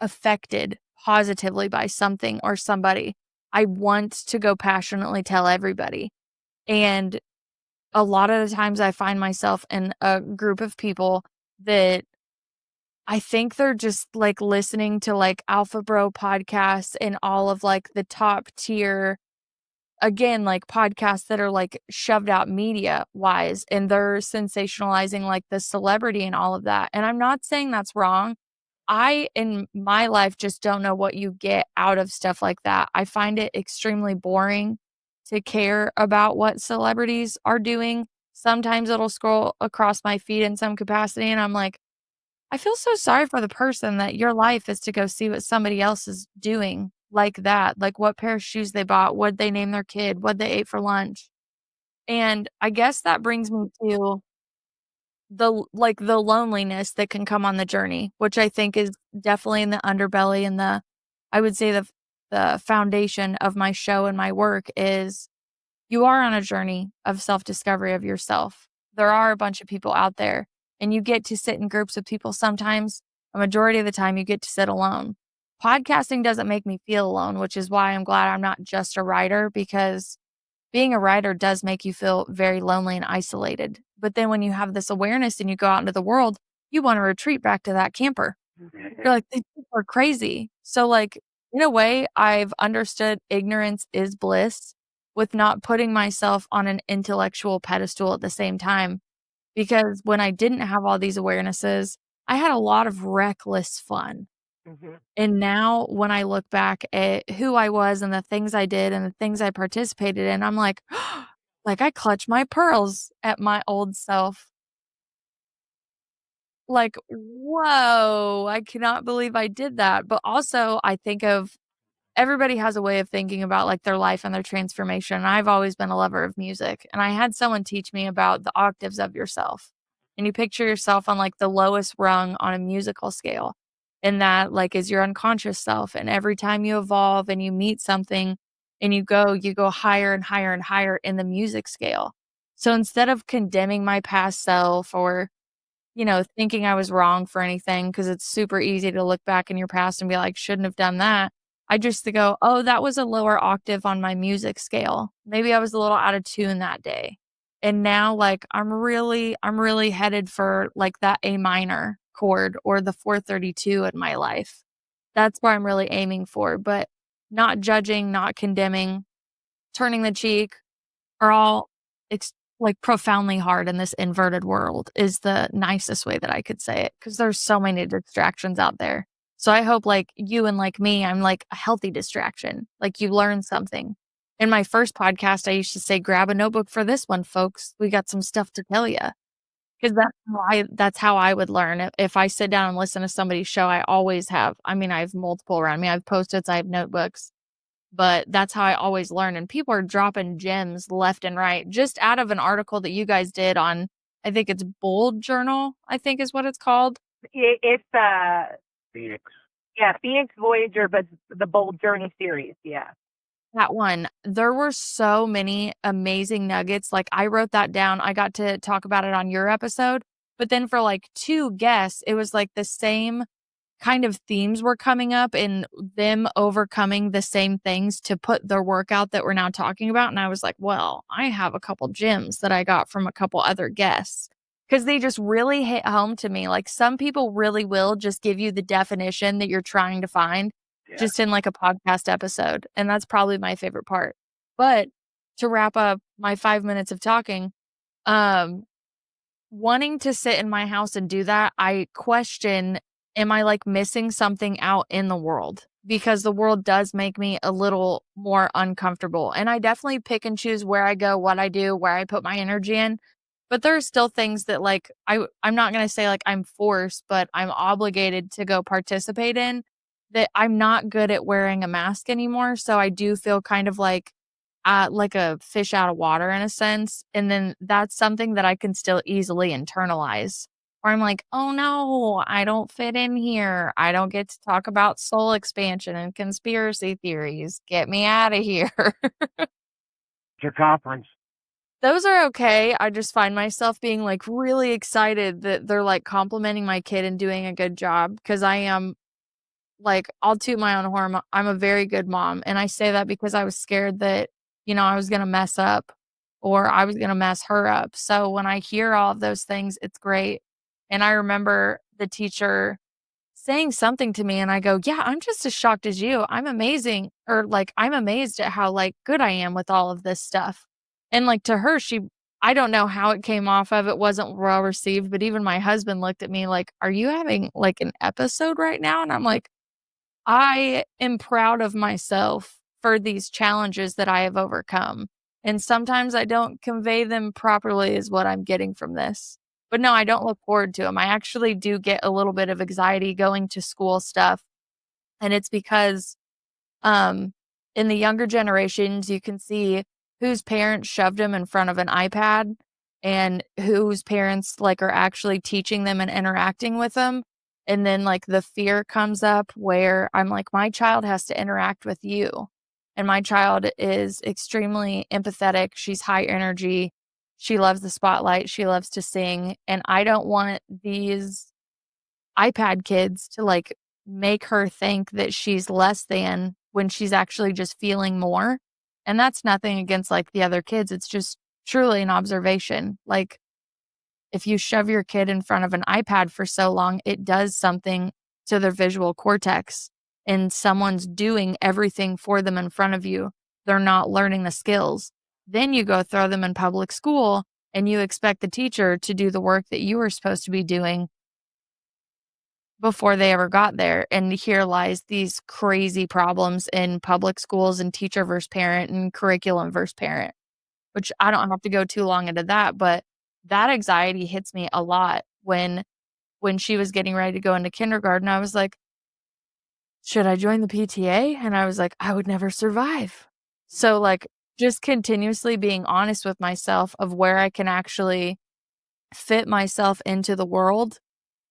affected positively by something or somebody, I want to go passionately tell everybody. And a lot of the times I find myself in a group of people that I think they're just like listening to like Alpha Bro podcasts and all of like the top tier, again, like podcasts that are like shoved out media wise, and they're sensationalizing like the celebrity and all of that. And I'm not saying that's wrong. I, in my life, just don't know what you get out of stuff like that. I find it extremely boring to care about what celebrities are doing. Sometimes it'll scroll across my feed in some capacity, and I'm like, I feel so sorry for the person that your life is to go see what somebody else is doing like that, like what pair of shoes they bought, what they named their kid, what they ate for lunch. And I guess that brings me to the loneliness that can come on the journey, which I think is definitely in the underbelly and I would say the foundation of my show and my work is you are on a journey of self-discovery of yourself. There are a bunch of people out there, and you get to sit in groups of people sometimes. A majority of the time, you get to sit alone. Podcasting doesn't make me feel alone, which is why I'm glad I'm not just a writer, because being a writer does make you feel very lonely and isolated. But then when you have this awareness and you go out into the world, you want to retreat back to that camper. You're like, "These people are crazy." So, like, in a way, I've understood ignorance is bliss with not putting myself on an intellectual pedestal at the same time. Because when I didn't have all these awarenesses, I had a lot of reckless fun. Hmm. And now when I look back at who I was and the things I did and the things I participated in, I'm like I clutch my pearls at my old self. Like, whoa, I cannot believe I did that. But also, I think of everybody has a way of thinking about like their life and their transformation. And I've always been a lover of music. And I had someone teach me about the octaves of yourself. And you picture yourself on like the lowest rung on a musical scale. And that like is your unconscious self. And every time you evolve and you meet something and you go higher and higher and higher in the music scale. So instead of condemning my past self or thinking I was wrong for anything, because it's super easy to look back in your past and be like, shouldn't have done that. I just to go, oh, that was a lower octave on my music scale. Maybe I was a little out of tune that day. And now like I'm really headed for like that A minor chord or the 432 in my life. That's where I'm really aiming for, but not judging, not condemning, turning the cheek, are all like profoundly hard in this inverted world is the nicest way that I could say it, because there's so many distractions out there. So I hope like you and like me, I'm like a healthy distraction. Like you learn something. In my first podcast, I used to say, grab a notebook for this one, folks. We got some stuff to tell you. Because that's how I would learn. If I sit down and listen to somebody's show, I always have. I mean, I have multiple around me. I have Post-its, I have notebooks. But that's how I always learn, and people are dropping gems left and right just out of an article that you guys did on, I think it's Bold Journal, I think is what it's called. It's Phoenix. yeah, Phoenix Voyager, but the Bold Journey series. Yeah. That one, there were so many amazing nuggets, like, I wrote that down, I got to talk about it on your episode, but then for, like, 2 guests, it was, like, the same kind of themes were coming up and them overcoming the same things to put their work out that we're now talking about. And I was like, well, I have a couple gems that I got from a couple other guests because they just really hit home to me. Like some people really will just give you the definition that you're trying to find Yeah. just in like a podcast episode. And that's probably my favorite part. But to wrap up my 5 minutes of talking, um, wanting to sit in my house and do that, I question, am I like missing something out in the world? Because the world does make me a little more uncomfortable. And I definitely pick and choose where I go, what I do, where I put my energy in. But there are still things that like I'm not going to say like I'm forced, but I'm obligated to go participate in that I'm not good at wearing a mask anymore. So I do feel kind of like a fish out of water in a sense. And then that's something that I can still easily internalize. Or I'm like, oh no, I don't fit in here. I don't get to talk about soul expansion and conspiracy theories. Get me out of here. Your conference. Those are okay. I just find myself being like really excited that they're like complimenting my kid and doing a good job because I am like, I'll toot my own horn. I'm a very good mom. And I say that because I was scared that, I was going to mess up or I was going to mess her up. So when I hear all of those things, it's great. And I remember the teacher saying something to me and I go, "Yeah, I'm just as shocked as you. I'm amazing," or like, "I'm amazed at how, like, good I am with all of this stuff." And, like, to her, I don't know how it came off of, it wasn't well received, but even my husband looked at me like, "Are you having, like, an episode right now?" And I'm like, "I am proud of myself for these challenges that I have overcome, and sometimes I don't convey them properly is what I'm getting from this." But no, I don't look forward to them. I actually do get a little bit of anxiety going to school stuff, and it's because um, in the younger generations, you can see whose parents shoved them in front of an iPad and whose parents, like, are actually teaching them and interacting with them. And then, like, the fear comes up where I'm like, "My child has to interact with you." And my child is extremely empathetic. She's high energy. She loves the spotlight. She loves to sing. And I don't want these iPad kids to, like, make her think that she's less than when she's actually just feeling more, and that's nothing against, like, the other kids, it's just truly an observation, like, if you shove your kid in front of an iPad for so long, it does something to their visual cortex, and someone's doing everything for them in front of you, they're not learning the skills. Then you go throw them in public school, and you expect the teacher to do the work that you were supposed to be doing before they ever got there, and here lies these crazy problems in public schools and teacher versus parent and curriculum versus parent, which I don't have to go too long into that, but that anxiety hits me a lot when she was getting ready to go into kindergarten, I was like, "Should I join the PTA?" And I was like, "I would never survive." So, like, just continuously being honest with myself of where I can actually fit myself into the world.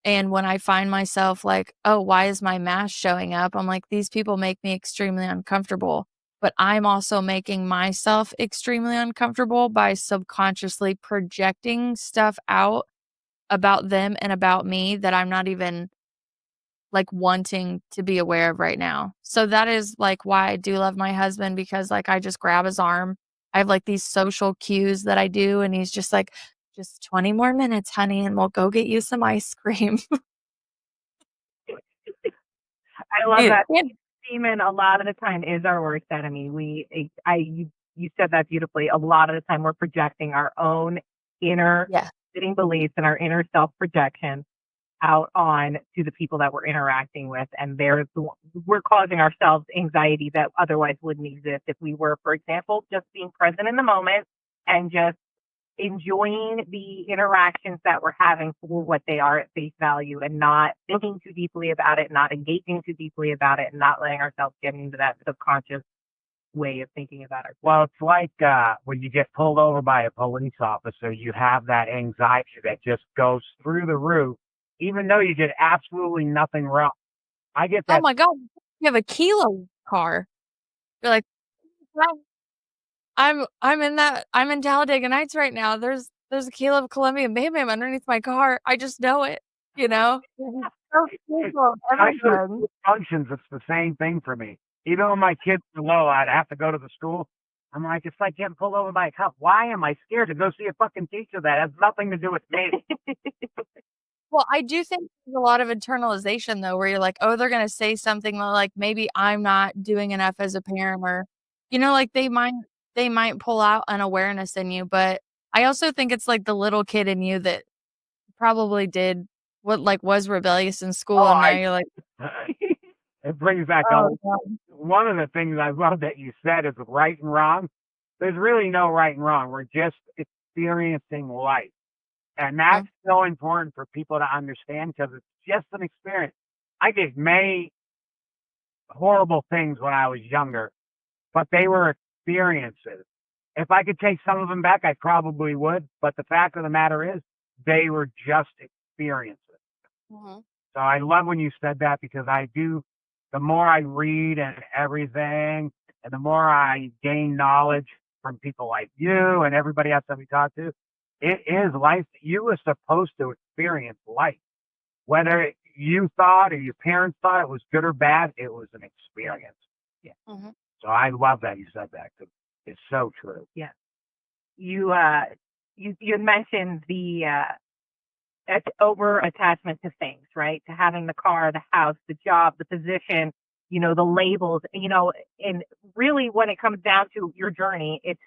And when I find myself like, "Oh, why is my mask showing up?" I'm like, "These people make me extremely uncomfortable." But I'm also making myself extremely uncomfortable by subconsciously projecting stuff out about them and about me that I'm not even, like, wanting to be aware of right now. So that is, like, why I do love my husband because, like, I just grab his arm. I have, like, these social cues that I do, and he's just like, "Just 20 more minutes, honey, and we'll go get you some ice cream." I love Yeah, that. Demon a lot of the time is our worst enemy. You said that beautifully. A lot of the time we're projecting our own inner yeah. sitting beliefs and our inner self projection out on to the people that we're interacting with, and we're causing ourselves anxiety that otherwise wouldn't exist if we were, for example, just being present in the moment and just enjoying the interactions that we're having for what they are at face value and not thinking too deeply about it, not engaging too deeply about it, and not letting ourselves get into that subconscious way of thinking about it. Well, it's like when you get pulled over by a police officer, you have that anxiety that just goes through the roof, even though you did absolutely nothing wrong. I get Oh that. my god, you have a Kilo car. You're like, "Well, I'm in Talladega Nights right now. There's a kilo of Colombian Bam Bam underneath my car. I just know it," you know? Mhm. So fearful of Actually, everything. functions, it's the same thing for me. Even when my kids were low, I'd have to go to the school. I'm like, it's like getting pulled over by a cop. Why am I scared to go see a fucking teacher that has nothing to do with me? Well, I do think there's a lot of internalization though, where you're like, "Oh, they're gonna say something like maybe I'm not doing enough as a parent," or, like they might pull out an awareness in you, but I also think it's like the little kid in you that probably did what, like, was rebellious in school, Oh, and now you're like, it brings back "Oh, God." one of the things I love that you said is right and wrong. There's really no right and wrong. We're just experiencing life. And that's Mhm. so important for people to understand because it's just an experience. I did many horrible things when I was younger, but they were experiences. If I could take some of them back, I probably would. But the fact of the matter is, they were just experiences. Mhm. So I love when you said that because I do, the more I read and everything, and the more I gain knowledge from people like you and everybody else that we talk to, it is life. You were supposed to experience life. Whether you thought or your parents thought it was good or bad, it was an experience. Yeah. Mhm. So I love that you said that 'cause it's so true. Yeah. You you had mentioned over attachment to things, right? To having the car, the house, the job, the position, the labels, and really when it comes down to your journey, it's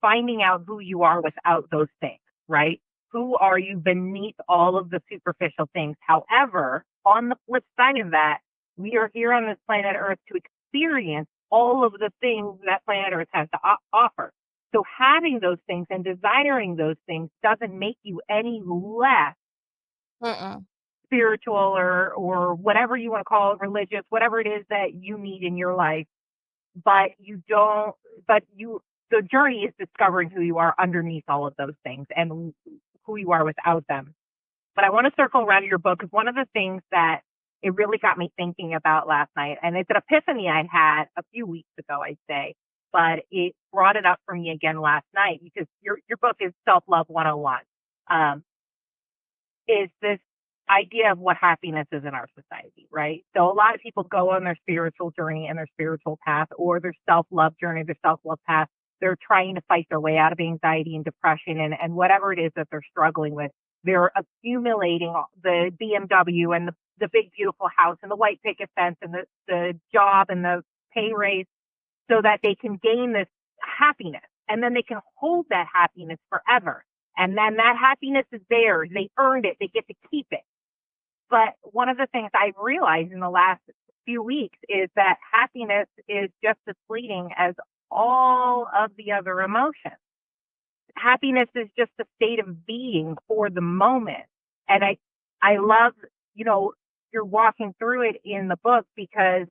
finding out who you are without those things, right? Who are you beneath all of the superficial things? However, on the flip side of that, we are here on this planet Earth to experience all of the things that planet Earth has to offer. So having those things and desiring those things doesn't make you any less spiritual or whatever you want to call it, religious, whatever it is that you need in your life. But the journey is discovering who you are underneath all of those things and who you are without them. But I want to circle around to your book because one of the things that it really got me thinking about last night, and it's an epiphany I'd had a few weeks ago, I'd say, but it brought it up for me again last night because your book is Self-Love 101. Is this idea of what happiness is in our society, right? So a lot of people go on their spiritual journey and their spiritual path or their self-love journey, their self-love path. They're trying to fight their way out of anxiety and depression and whatever it is that they're struggling with. They're accumulating the BMW and the big, beautiful house and the white picket fence and the job and the pay raise so that they can gain this happiness. And then they can hold that happiness forever. And then that happiness is theirs. They earned it. They get to keep it. But one of the things I've realized in the last few weeks is that happiness is just as fleeting as all of the other emotions. Happiness is just a state of being for the moment. And I love, you're walking through it in the book because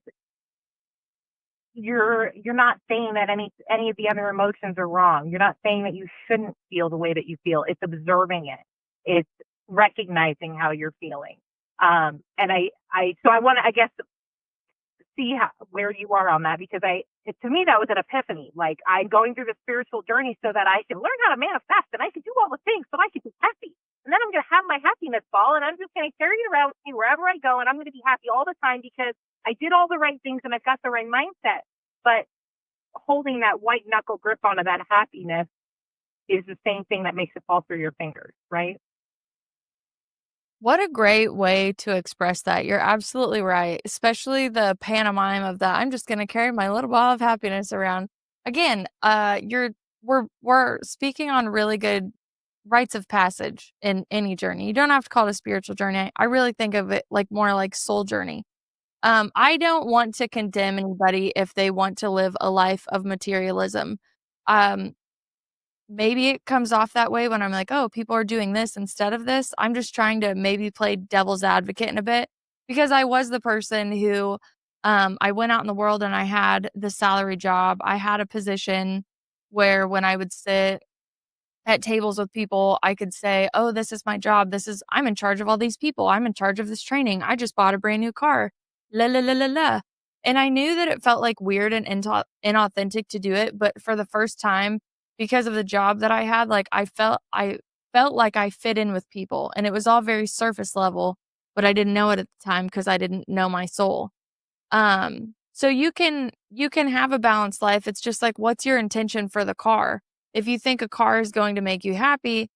you're not saying that any of the other emotions are wrong. You're not saying that you shouldn't feel the way that you feel. It's observing it. It's recognizing how you're feeling. And so I want to, I guess, see where you are on that because to me, that was an epiphany. Like I'm going through the spiritual journey so that I can learn how to manifest and I can do all the things so I can be happy. And then I'm going to have my happiness ball and I'm just going to carry it around with me wherever I go. And I'm going to be happy all the time because I did all the right things and I've got the right mindset. But holding that white knuckle grip onto that happiness is the same thing that makes it fall through your fingers, right? What a great way to express that. You're absolutely right, especially the pantomime of that. I'm just going to carry my little ball of happiness around. Again, we're speaking on really good rites of passage in any journey. You don't have to call it a spiritual journey. I really think of it like more like soul journey. I don't want to condemn anybody if they want to live a life of materialism. Maybe it comes off that way when I'm like, oh, people are doing this instead of this. I'm just trying to maybe play devil's advocate in a bit because I was the person who I went out in the world and I had the salary job. I had a position where when I would sit at tables with people, I could say, oh, this is my job. I'm in charge of all these people. I'm in charge of this training. I just bought a brand new car. La la la la la. And I knew that it felt like weird and inauthentic to do it. But for the first time, because of the job that I had, like I felt like I fit in with people and it was all very surface level, but I didn't know it at the time because I didn't know my soul. So you can have a balanced life. It's just like, what's your intention for the car? If you think a car is going to make you happy,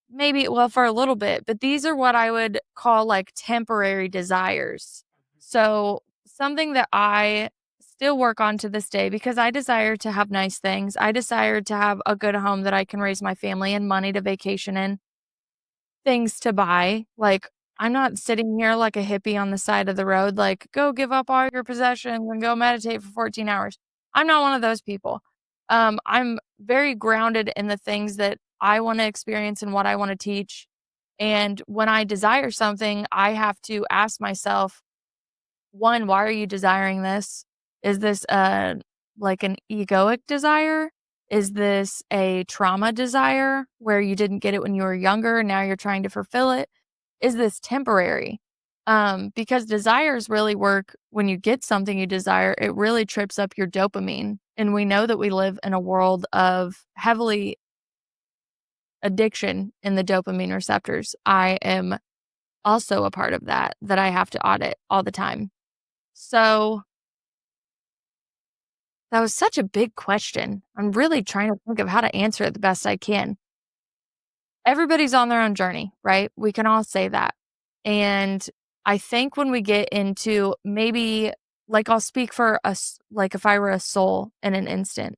maybe, well, for a little bit, but these are what I would call like temporary desires. So something that I still work on to this day because I desire to have nice things. I desire to have a good home that I can raise my family and money to vacation in, things to buy. Like I'm not sitting here like a hippie on the side of the road, like go give up all your possessions and go meditate for 14 hours. I'm not one of those people. I'm very grounded in the things that I want to experience and what I want to teach. And when I desire something, I have to ask myself, one, why are you desiring this? Is this like an egoic desire? Is this a trauma desire where you didn't get it when you were younger and now you're trying to fulfill it? Is this temporary? Because desires really work when you get something you desire, it really trips up your dopamine. And we know that we live in a world of heavily addiction in the dopamine receptors. I am also a part of that I have to audit all the time. So that was such a big question. I'm really trying to think of how to answer it the best I can. everybody's on their own journey, right? We can all say that. And I think when we get into maybe, like, I'll speak for us, like if I were a soul in an instant,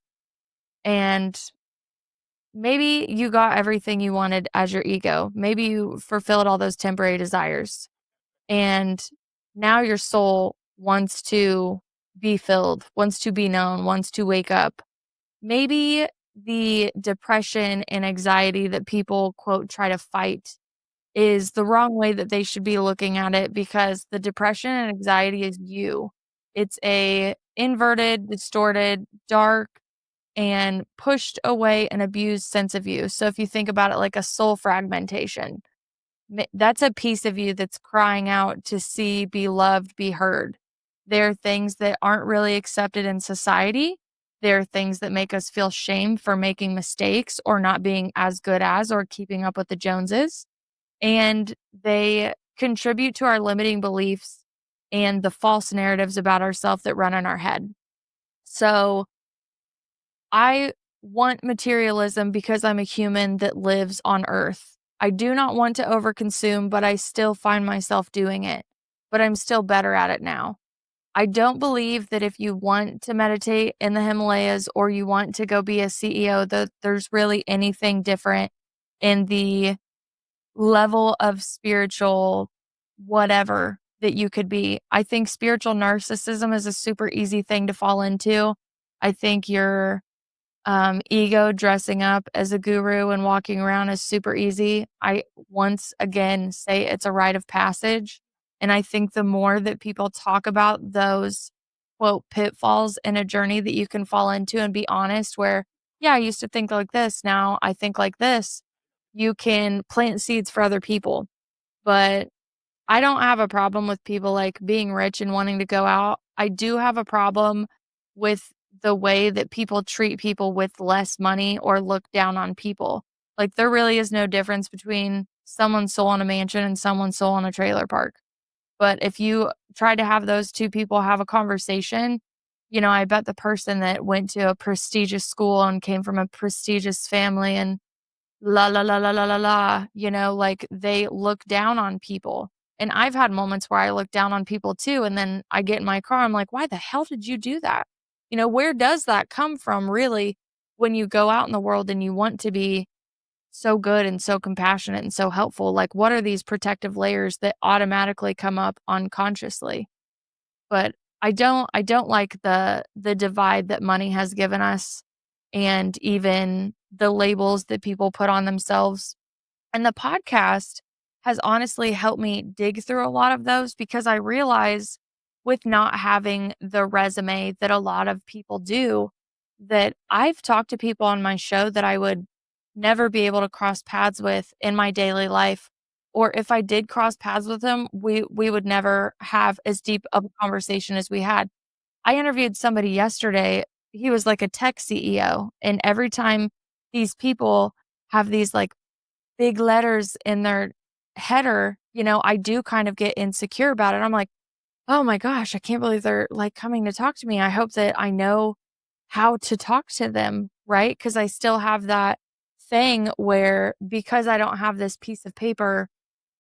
and maybe you got everything you wanted as your ego. Maybe you fulfilled all those temporary desires. And now your soul wants to be filled, wants to be known, wants to wake up. Maybe the depression and anxiety that people quote try to fight is the wrong way that they should be looking at it, because the depression and anxiety is you. It's a inverted, distorted, dark, and pushed away and abused sense of you. So if you think about it like a soul fragmentation, that's a piece of you that's crying out to see, be loved, be heard. There are things that aren't really accepted in society. There are things that make us feel shame for making mistakes or not being as good as or keeping up with the Joneses. And they contribute to our limiting beliefs and the false narratives about ourselves that run in our head. So I want materialism because I'm a human that lives on earth. I do not want to overconsume, but I still find myself doing it. But I'm still better at it now. I don't believe that if you want to meditate in the Himalayas or you want to go be a CEO, that there's really anything different in the level of spiritual whatever that you could be. I think spiritual narcissism is a super easy thing to fall into. I think your ego dressing up as a guru and walking around is super easy. I once again say it's a rite of passage. And I think the more that people talk about those quote pitfalls in a journey that you can fall into and be honest, where, yeah, I used to think like this, now I think like this, you can plant seeds for other people. But I don't have a problem with people like being rich and wanting to go out. I do have a problem with the way that people treat people with less money or look down on people. Like, there really is no difference between someone's soul in a mansion and someone's soul in a trailer park. But if you try to have those two people have a conversation, I bet the person that went to a prestigious school and came from a prestigious family and la la la la la la la, like they look down on people. And I've had moments where I look down on people too. And then I get in my car, I'm like, why the hell did you do that? Where does that come from really when you go out in the world and you want to be so good and so compassionate and so helpful? Like, what are these protective layers that automatically come up unconsciously? But I don't like the divide that money has given us, and even the labels that people put on themselves. And the podcast has honestly helped me dig through a lot of those, because I realize with not having the resume that a lot of people do, that I've talked to people on my show that I would never be able to cross paths with in my daily life. Or if I did cross paths with them, we would never have as deep of a conversation as we had. I interviewed somebody yesterday. He was like a tech CEO. And every time these people have these like big letters in their header, I do kind of get insecure about it. I'm like, oh my gosh, I can't believe they're like coming to talk to me. I hope that I know how to talk to them, right? Because I still have that thing where, because I don't have this piece of paper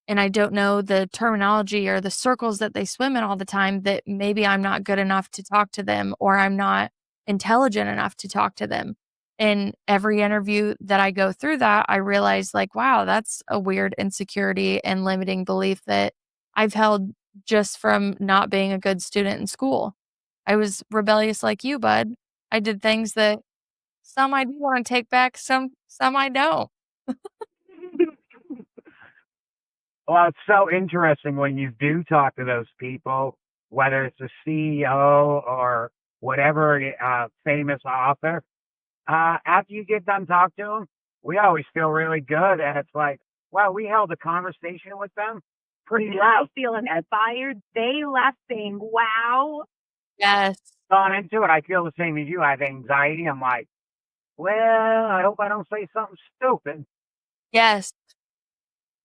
and I don't know the terminology or the circles that they swim in all the time, that maybe I'm not good enough to talk to them, or I'm not intelligent enough to talk to them. In every interview that I go through that, I realize like, wow, that's a weird insecurity and limiting belief that I've held just from not being a good student in school. I was rebellious like you, bud. I did things that some I do want to take back, some I don't. Well, it's so interesting when you do talk to those people, whether it's a CEO or whatever famous author. After you get done talking to them, we always feel really good, and it's like, wow, we held a conversation with them pretty well. Feeling inspired. They left saying, wow. Yes. Gone into it, I feel the same as you. I have anxiety. I'm like, well, I hope I don't say something stupid. Yes.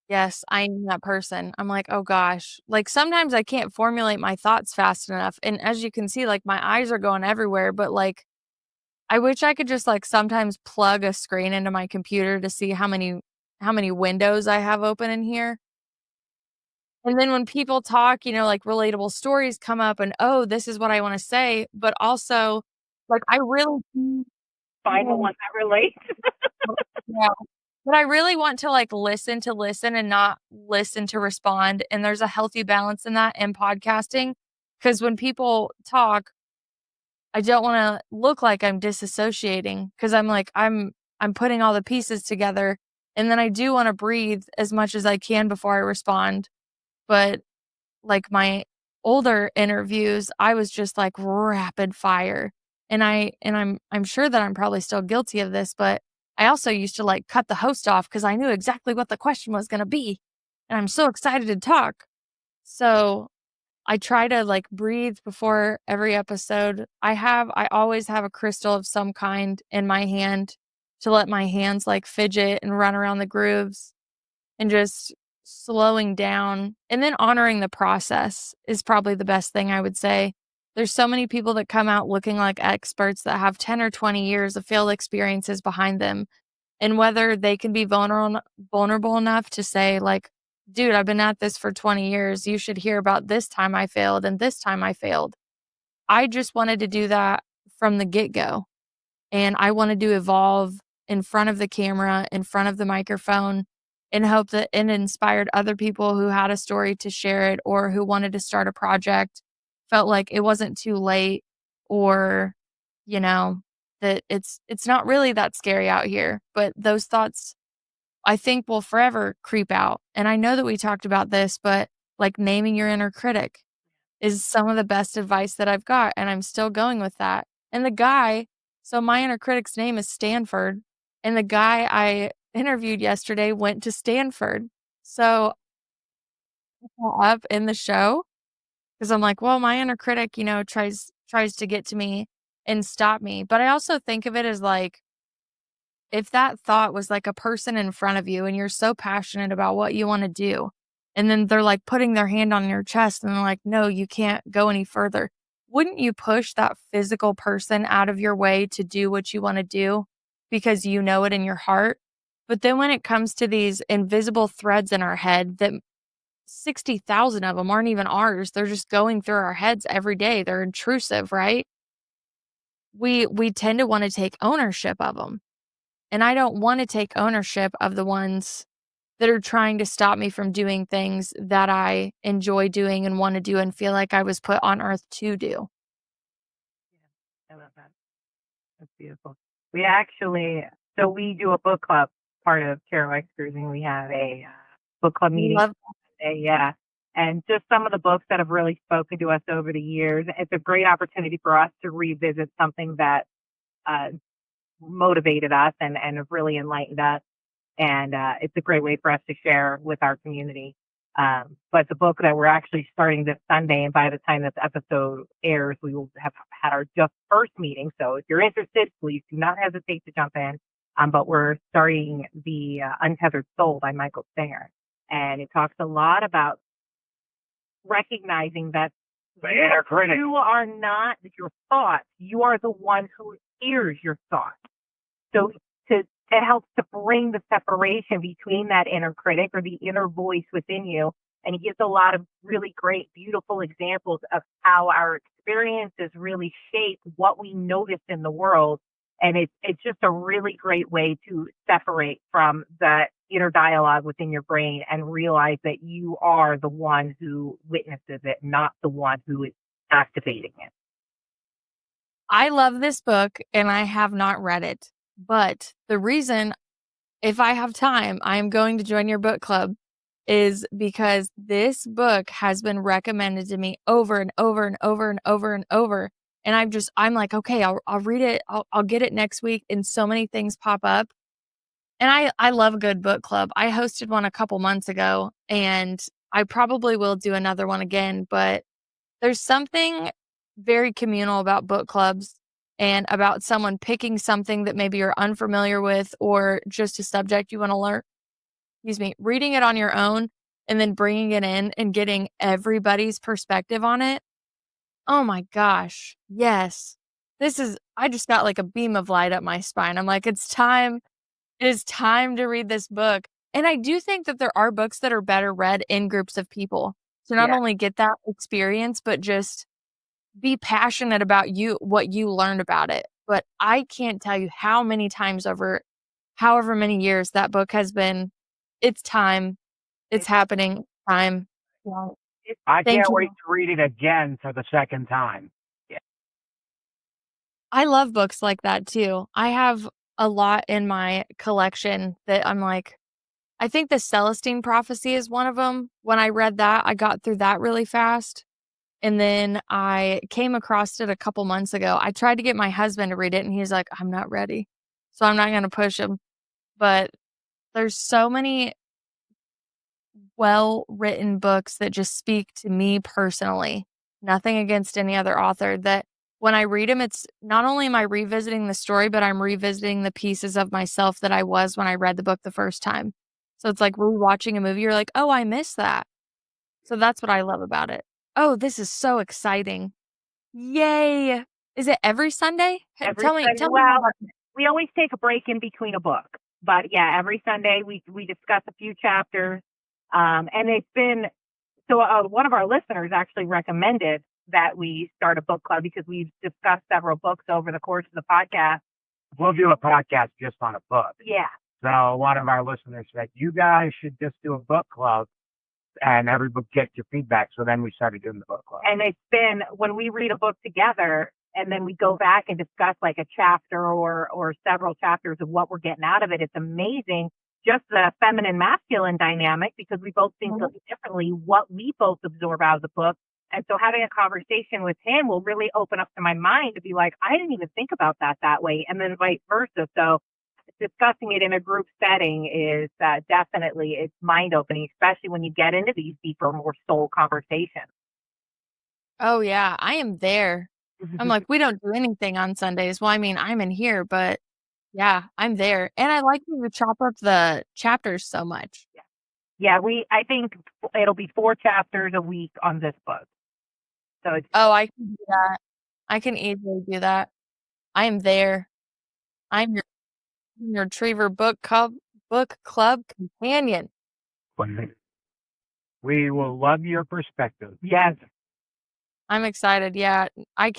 Yes, I am that person. I'm like, "Oh gosh." Like, sometimes I can't formulate my thoughts fast enough, and as you can see, like, my eyes are going everywhere, but, like, I wish I could just, like, sometimes plug a screen into my computer to see how many windows I have open in here. And then when people talk, like relatable stories come up and, oh, this is what I want to say. But also, like, I really, Find the one that relates. yeah, but I really want to like listen to listen and not listen to respond. And there's a healthy balance in that in podcasting. Cause when people talk, I don't want to look like I'm disassociating because I'm like, I'm putting all the pieces together. And then I do want to breathe as much as I can before I respond. But like my older interviews, I was just like rapid fire. And I'm sure that I'm probably still guilty of this, but I also used to like cut the host off because I knew exactly what the question was gonna be. And I'm so excited to talk. So I try to like breathe before every episode. I always have a crystal of some kind in my hand to let my hands like fidget and run around the grooves and just slowing down and then honoring the process is probably the best thing I would say. There's so many people that come out looking like experts that have 10 or 20 years of field experiences behind them. And whether they can be vulnerable enough to say, like, dude, I've been at this for 20 years. You should hear about this time I failed and this time I failed. I just wanted to do that from the get go. And I wanted to evolve in front of the camera, in front of the microphone, and hope that it inspired other people who had a story to share it or who wanted to start a project, felt like it wasn't too late or, you know, that it's not really that scary out here. But those thoughts I think will forever creep out. And I know that we talked about this, but like naming your inner critic is some of the best advice that I've got, and I'm still going with that. And the guy so my inner critic's name is Stanford, and the guy I interviewed yesterday went to Stanford. So up in the show, because 'cause I'm like, well, my inner critic, tries to get to me and stop me. But I also think of it as like if that thought was like a person in front of you and you're so passionate about what you wanna do, and then they're, like, putting their hand on your chest and they're like, "No, you can't go any further." Wouldn't you push that physical person out of your way to do what you wanna do because you know it in your heart? But then when it comes to these invisible threads in our head that 60,000 of them aren't even ours, they're just going through our heads every day, they're intrusive, right? We tend to wanna take ownership of them. And I don't wanna take ownership of the ones that are trying to stop me from doing things that I enjoy doing and wanna do and feel like I was put on earth to do. I love that. That's beautiful. We actually, so we do a book club, part of Carol Cruising. We have a book club meeting Love today, yeah. And just some of the books that have really spoken to us over the years. It's a great opportunity for us to revisit something that uh, motivated us and have really enlightened us. And it's a great way for us to share with our community. But the book that we're actually starting this Sunday, and by the time this episode airs, we will have had our just first meeting. So if you're interested, please do not hesitate to jump in. But we're starting the Untethered Soul by Michael Singer. And it talks a lot about recognizing that The inner critic. you are not your thoughts. You are the one who hears your thoughts. So it helps to bring the separation between that inner critic or the inner voice within you. And he gives a lot of really great, beautiful examples of how our experiences really shape what we notice in the world. And it's just a really great way to separate from that inner dialogue within your brain and realize that you are the one who witnesses it, not the one who is activating it. I love this book, and I have not read it, but the reason, if I have time, I am going to join your book club is because this book has been recommended to me over and over and over and over and over, and I'm like, "Okay, I'll read it. I'll get it next week," and so many things pop up, and I love a good book club. I hosted one a couple months ago, and I probably will do another one again, but there's something very communal about book clubs and about someone picking something that maybe you're unfamiliar with or just a subject you want to learn, reading it on your own and then bringing it in and getting everybody's perspective on it. Oh my gosh. Yes. I just got like a beam of light up my spine. I'm like, it is time to read this book. And I do think that there are books that are better read in groups of people to not Yeah. only get that experience, but just be passionate about what you learned about it. But I can't tell you how many times over however many years that book has been, it's time, it's happening, time. Well, I thank can't you. wait to read it again for the second time. Yeah. I love books like that too. I have a lot in my collection that I'm like, I think the Celestine Prophecy is one of them. When I read that, I got through that really fast. And then I came across it a couple months ago. I tried to get my husband to read it, and he's like, "I'm not ready." So I'm not gonna push him. But there's so many well-written books that just speak to me personally. Nothing against any other author, that when I read them, it's not only am I revisiting the story, but I'm revisiting the pieces of myself that I was when I read the book the first time. So it's like rewatching a movie, you're like, "Oh, I missed that." So that's what I love about it. Oh, this is so exciting. Yay. Is it every Sunday? Every Sunday. Tell me more Well, about it. we always take a break in between a book, but yeah, every Sunday we discuss a few chapters. And it's been so one of our listeners actually recommended that we start a book club because we've discussed several books over the course of the podcast. We'll do a podcast just on a book. Yeah. So one of our listeners said, you guys should just do a book club and everybody gets your feedback. So then we started doing the book club. And it's been when we read a book together and then we go back and discuss like a chapter or several chapters of what we're getting out of it. It's amazing. Just the feminine masculine dynamic, because we both think so differently, what we both absorb out of the book. And so having a conversation with him will really open up to my mind to be like, I didn't even think about that way. And then vice versa. So discussing it in a group setting is definitely, it's mind opening, especially when you get into these deeper, more soul conversations. Oh, yeah, I am there. I'm like, we don't do anything on Sundays. Well, I mean, I'm in here, but yeah, I'm there. And I like when you chop up the chapters so much. Yeah, I think it'll be 4 chapters a week on this book. So it's Oh, I can do that. I can easily do that. I am there. I'm your Retriever book club companion. We will love your perspective. yes. I'm excited. Yeah, I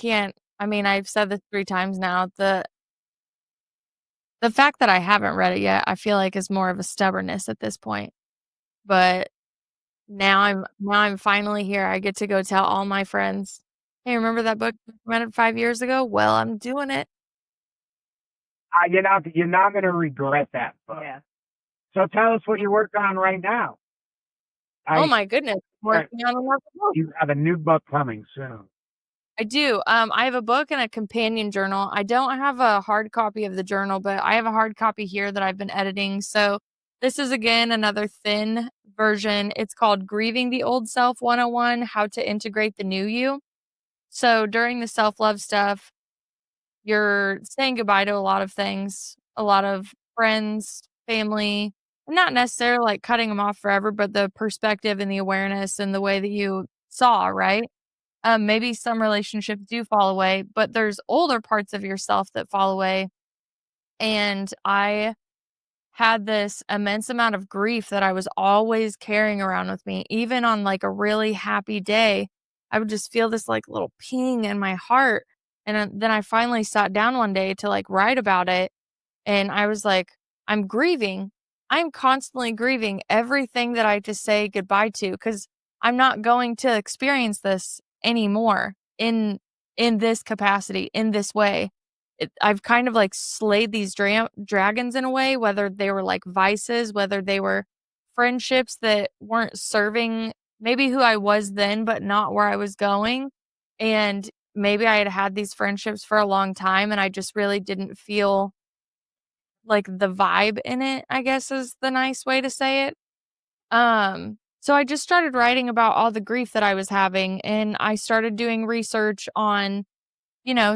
mean, I've said this 3 times now. The fact that I haven't read it yet, I feel like is more of a stubbornness at this point. But now I'm finally here. I get to go tell all my friends, "Hey, remember that book you recommended 5 years ago? Well, I'm doing it." You're not going to regret that book. Yeah. So tell us what you're working on right now. Oh my goodness. Working on another book. You have a new book coming soon. I do. I have a book and a companion journal. I don't have a hard copy of the journal, but I have a hard copy here that I've been editing. So this is again another thin version. It's called Grieving the Old Self 101: How to Integrate the New You. So during the self-love stuff, you're saying goodbye to a lot of things, a lot of friends, family, not necessarily like cutting them off forever, but the perspective and the awareness and the way that you saw, right? Maybe some relationships do fall away, but there's older parts of yourself that fall away. And I had this immense amount of grief that I was always carrying around with me. Even on like a really happy day, I would just feel this like little ping in my heart. And then I finally sat down one day to like write about it. And I was like, I'm grieving. I'm constantly grieving everything that I have to say goodbye to, because I'm not going to experience this anymore in this capacity, in this way. I've kind of like slayed these dragons in a way, whether they were like vices, whether they were friendships that weren't serving maybe who I was then, but not where I was going. And maybe I had had these friendships for a long time and I just really didn't feel like the vibe in it, I guess is the nice way to say it. So I just started writing about all the grief that I was having, and I started doing research on,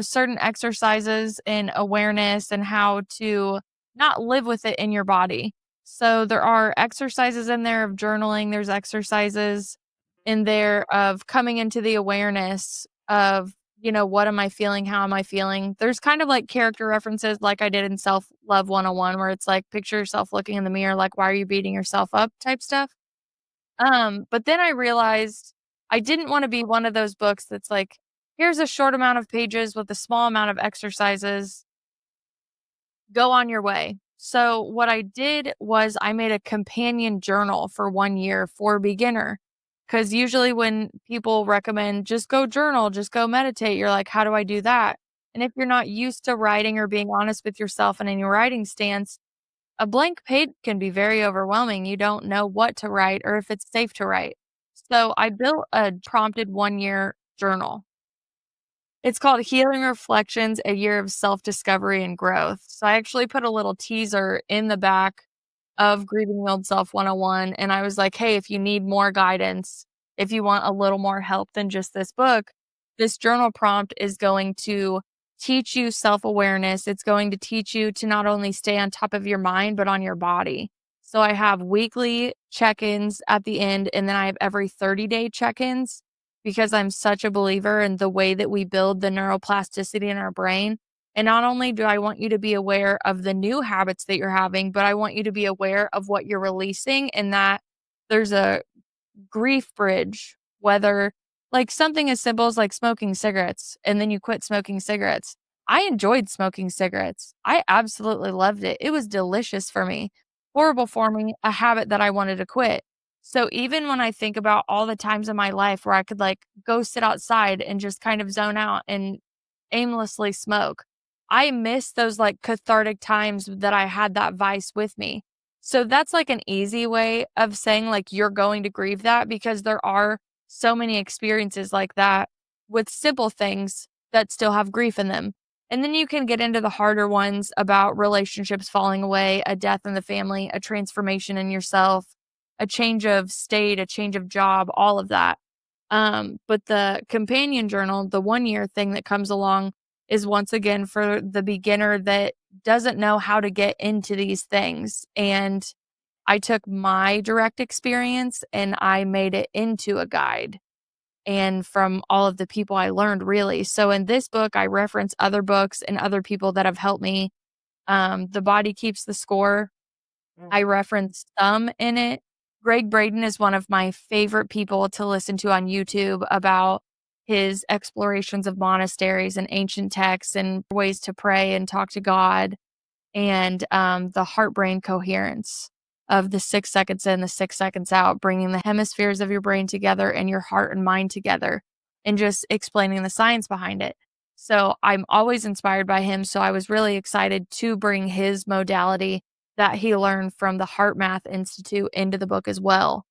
certain exercises and awareness and how to not live with it in your body. So there are exercises in there of journaling. There's exercises in there of coming into the awareness of what am I feeling? How am I feeling? There's kind of like character references like I did in Self Love 101, where it's like picture yourself looking in the mirror, like, why are you beating yourself up type stuff. But then I realized I didn't want to be one of those books that's like, here's a short amount of pages with a small amount of exercises. Go on your way. So what I did was I made a companion journal for 1 year for beginner. Because usually when people recommend just go journal, just go meditate, you're like, how do I do that? And if you're not used to writing or being honest with yourself and in your writing stance, a blank page can be very overwhelming. You don't know what to write or if it's safe to write. So I built a prompted 1 year journal. It's called Healing Reflections, A Year of Self-Discovery and Growth. So I actually put a little teaser in the back of Grieving the Old Self 101. And I was like, hey, if you need more guidance, if you want a little more help than just this book, this journal prompt is going to teach you self-awareness. It's going to teach you to not only stay on top of your mind, but on your body. So I have weekly check-ins at the end, and then I have every 30-day check-ins because I'm such a believer in the way that we build the neuroplasticity in our brain. And not only do I want you to be aware of the new habits that you're having, but I want you to be aware of what you're releasing and that there's a grief bridge, whether like something as simple as like smoking cigarettes and then you quit smoking cigarettes. I enjoyed smoking cigarettes. I absolutely loved it. It was delicious for me. Horrible for me, a habit that I wanted to quit. So even when I think about all the times in my life where I could like go sit outside and just kind of zone out and aimlessly smoke, I miss those like cathartic times that I had that vice with me. So that's like an easy way of saying like you're going to grieve that because there are so many experiences like that with simple things that still have grief in them. And then you can get into the harder ones about relationships falling away, a death in the family, a transformation in yourself, a change of state, a change of job, all of that. But the companion journal, the 1 year thing that comes along is once again for the beginner that doesn't know how to get into these things. And I took my direct experience and I made it into a guide and from all of the people I learned really. So in this book, I reference other books and other people that have helped me. The Body Keeps the Score. I reference some in it. Greg Braden is one of my favorite people to listen to on YouTube about his explorations of monasteries and ancient texts and ways to pray and talk to God and the heart-brain coherence of the 6 seconds in, the 6 seconds out, bringing the hemispheres of your brain together and your heart and mind together and just explaining the science behind it. So I'm always inspired by him. So I was really excited to bring his modality that he learned from the Heart Math Institute into the book as well.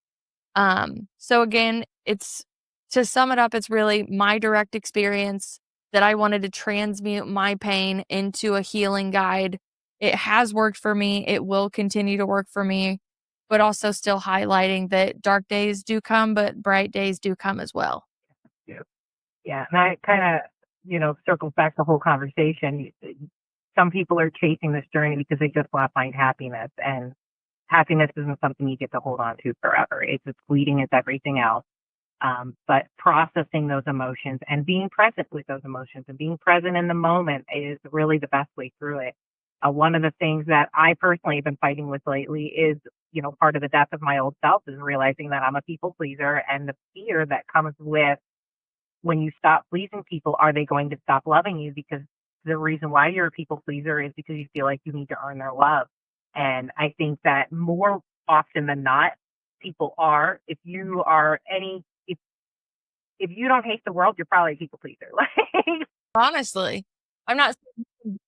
So again, it's to sum it up, it's really my direct experience that I wanted to transmute my pain into a healing guide. It has worked for me. It will continue to work for me, but also still highlighting that dark days do come, but bright days do come as well. Yeah. Yeah. And I kind of, circles back the whole conversation. Some people are chasing this journey because they just want to find happiness, and happiness isn't something you get to hold on to forever. It's fleeting as everything else. But processing those emotions and being present with those emotions and being present in the moment is really the best way through it. One of the things that I personally have been fighting with lately is, part of the death of my old self is realizing that I'm a people pleaser, and the fear that comes with when you stop pleasing people, are they going to stop loving you? Because the reason why you're a people pleaser is because you feel like you need to earn their love. And I think that more often than not, people are, if you are if you don't hate the world, you're probably a people pleaser. Like, Honestly, I'm not saying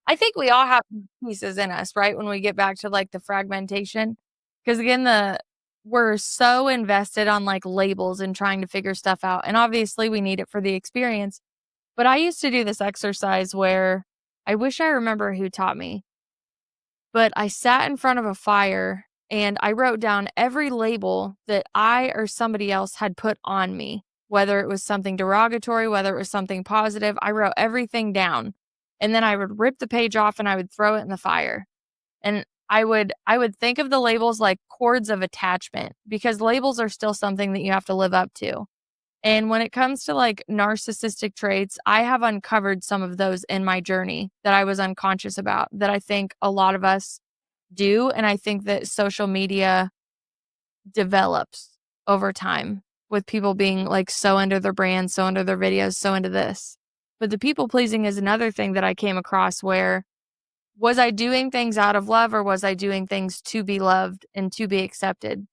I think we all have pieces in us, right? When we get back to like the fragmentation. Because again, we're so invested on like labels and trying to figure stuff out. And obviously we need it for the experience. But I used to do this exercise where I wish I remember who taught me, but I sat in front of a fire and I wrote down every label that I or somebody else had put on me, whether it was something derogatory, whether it was something positive. I wrote everything down. And then I would rip the page off and I would throw it in the fire. And I would think of the labels like cords of attachment because labels are still something that you have to live up to. And when it comes to like narcissistic traits, I have uncovered some of those in my journey that I was unconscious about that I think a lot of us do. And I think that social media develops over time with people being like so into their brand, so into their videos, so into this. But the people pleasing is another thing that I came across where was I doing things out of love or was I doing things to be loved and to be accepted?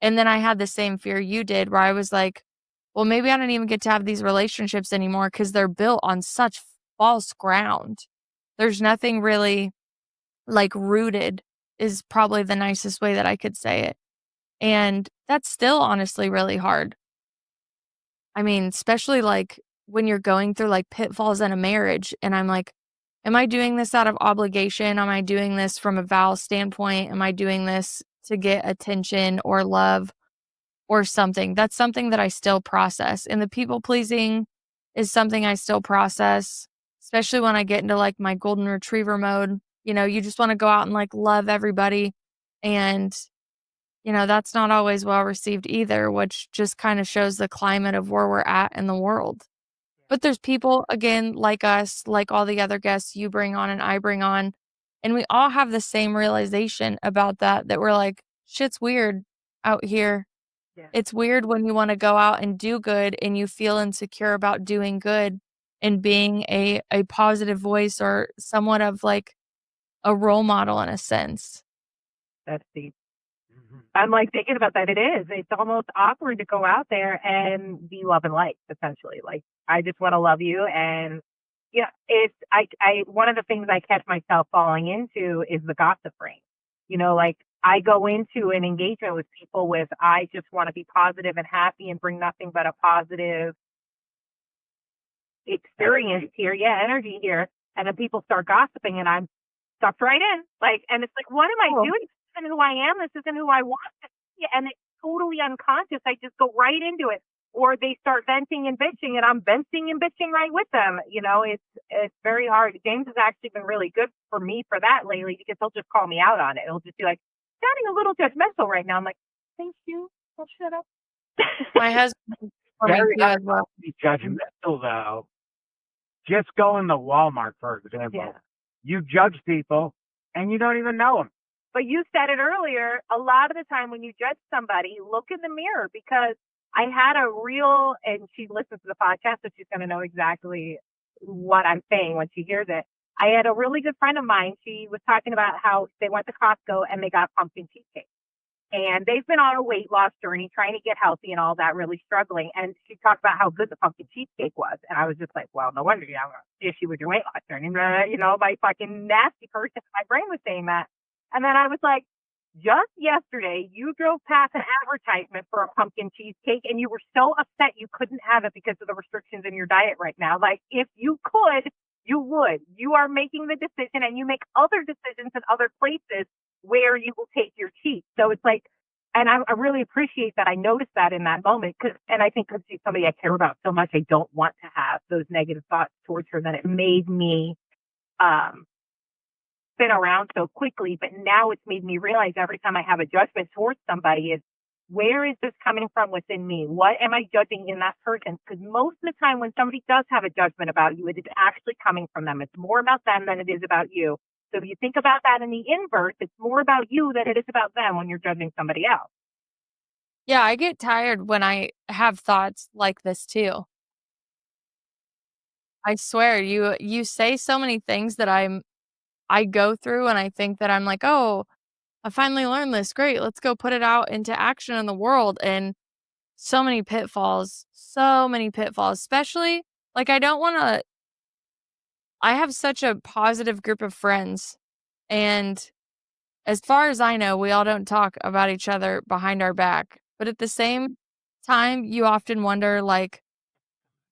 And then I had the same fear you did where I was like, well, maybe I don't even get to have these relationships anymore because they're built on such false ground. There's nothing really like rooted, is probably the nicest way that I could say it. And that's still honestly really hard. I mean, especially like when you're going through like pitfalls in a marriage and I'm like, am I doing this out of obligation? Am I doing this from a vow standpoint? Am I doing this to get attention or love or something? That's something that I still process. And the people pleasing is something I still process, especially when I get into like my golden retriever mode. You know, you just want to go out and like love everybody. And that's not always well received either, which just kind of shows the climate of where we're at in the world. But there's people, again, like us, like all the other guests you bring on and I bring on, and we all have the same realization about that we're like, shit's weird out here. Yeah. It's weird when you want to go out and do good and you feel insecure about doing good and being a positive voice or somewhat of like a role model in a sense. That's deep. I'm like thinking about that. It is. It's almost awkward to go out there and be love and light, essentially. Like, I just want to love you. And it's, one of the things I catch myself falling into is the gossip ring. Like I go into an engagement with people with, I just want to be positive and happy and bring nothing but a positive experience here. Yeah. Energy here. And then people start gossiping and I'm sucked right in. Like, and it's like, what am I doing? This isn't who I am. This isn't who I want to be. And it's totally unconscious. I just go right into it. Or they start venting and bitching and I'm venting and bitching right with them. It's very hard. James has actually been really good for me for that lately because he'll just call me out on it. He'll just be like, sounding a little judgmental right now. I'm like, thank you. Well, shut up. My husband for me Very too as hard well. not to be judgmental, though. Just go into Walmart, for example. Yeah. You judge people, and you don't even know them. But you said it earlier, a lot of the time when you judge somebody, look in the mirror because I had and she listens to the podcast, so she's going to know exactly what I'm saying when she hears it. I had a really good friend of mine. She was talking about how they went to Costco and they got pumpkin cheesecake. And they've been on a weight loss journey, trying to get healthy and all that, really struggling. And she talked about how good the pumpkin cheesecake was. And I was just like, well, no wonder you have an issue with your weight loss journey. My fucking nasty person, my brain was saying that. And then I was like, just yesterday, you drove past an advertisement for a pumpkin cheesecake and you were so upset you couldn't have it because of the restrictions in your diet right now. Like, if you could, you would. You are making the decision and you make other decisions in other places where you will take your cheat. So it's like, and I really appreciate that. I noticed that in that moment and I think because she's somebody I care about so much, I don't want to have those negative thoughts towards her that it made me spin around so quickly. But now it's made me realize every time I have a judgment towards somebody is, where is this coming from within me? What am I judging in that person? Because most of the time when somebody does have a judgment about you, it is actually coming from them. It's more about them than it is about you. So if you think about that in the inverse, it's more about you than it is about them when you're judging somebody else. Yeah, I get tired when I have thoughts like this too. I swear, you say so many things that I go through and I think that I'm like, "Oh, I finally learned this. Great. Let's go put it out into action in the world." And so many pitfalls, especially like I have such a positive group of friends. And as far as I know, we all don't talk about each other behind our back. But at the same time, you often wonder, like,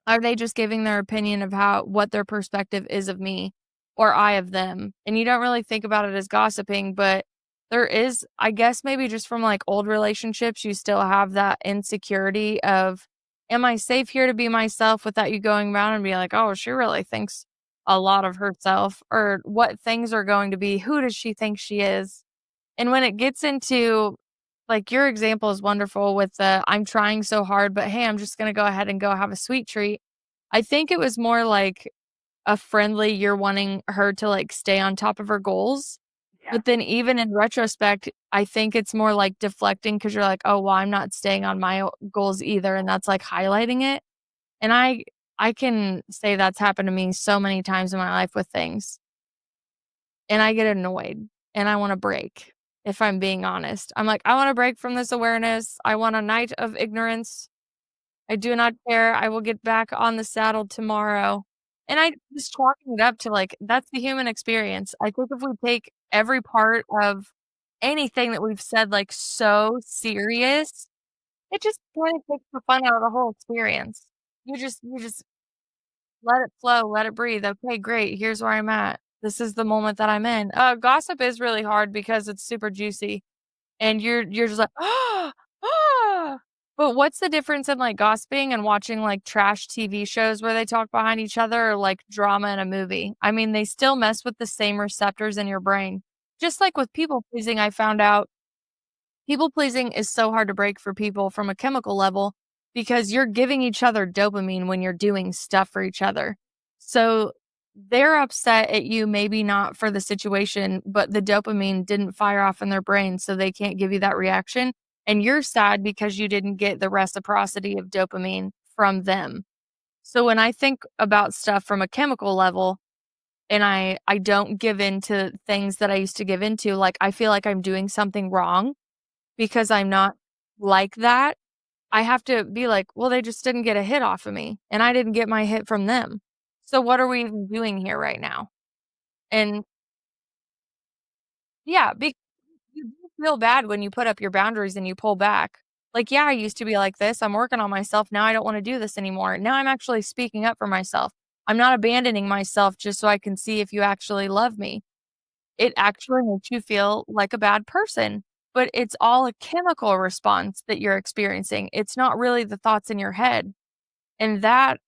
are they just giving their opinion of what their perspective is of me or I of them? And you don't really think about it as gossiping, but there is, I guess, maybe just from like old relationships, you still have that insecurity of, am I safe here to be myself without you going around and be like, oh, she really thinks a lot of herself, or what things are going to be, who does she think she is? And when it gets into like, your example is wonderful with the, "I'm trying so hard, but hey, I'm just gonna go ahead and go have a sweet treat." I think it was more like a friendly, you're wanting her to, like, stay on top of her goals, Yeah. but then even in retrospect, I think it's more like deflecting because 'cause you're like, "Oh, well, I'm not staying on my o goals either," and that's, like, highlighting it, and I can say that's happened to me so many times in my life with things, and I get annoyed, and I wanna break, if I'm being honest. I'm like, "I wanna break from this awareness. I want a night of ignorance. I do not care. I will get back on the saddle tomorrow." And I just chalking it up to, like, that's the human experience. I think if we take every part of anything that we've said, like, so serious, it just kinda takes the fun out of the whole experience. You just let it flow, let it breathe. "Okay, great. Here's where I'm at. This is the moment that I'm in." Gossip is really hard because it's super juicy. And you're just like, "Ah, ah." But what's the difference in, like, gossiping and watching, like, trash TV shows where they talk behind each other or, like, drama in a movie? I mean, they still mess with the same receptors in your brain. Just like with people pleasing, I found out people pleasing is so hard to break for people from a chemical level because you're giving each other dopamine when you're doing stuff for each other. So they're upset at you, maybe not for the situation, but the dopamine didn't fire off in their brain, so they can't give you that reaction. And you're sad because you didn't get the reciprocity of dopamine from them. So when I think about stuff from a chemical level and I don't give in to things that I used to give into, like I feel like I'm doing something wrong because I'm not like that, I have to be like, "Well, they just didn't get a hit off of me, and I didn't get my hit from them. So what are we even doing here right now?" And yeah, you do feel bad when you put up your boundaries and you pull back. Like, "Yeah, I used to be like this. I'm working on myself. Now I don't wanna do this anymore. Now I'm actually speaking up for myself. I'm not abandoning myself just so I can see if you actually love me." It actually makes you feel like a bad person, but it's all a chemical response that you're experiencing. It's not really the thoughts in your head, and that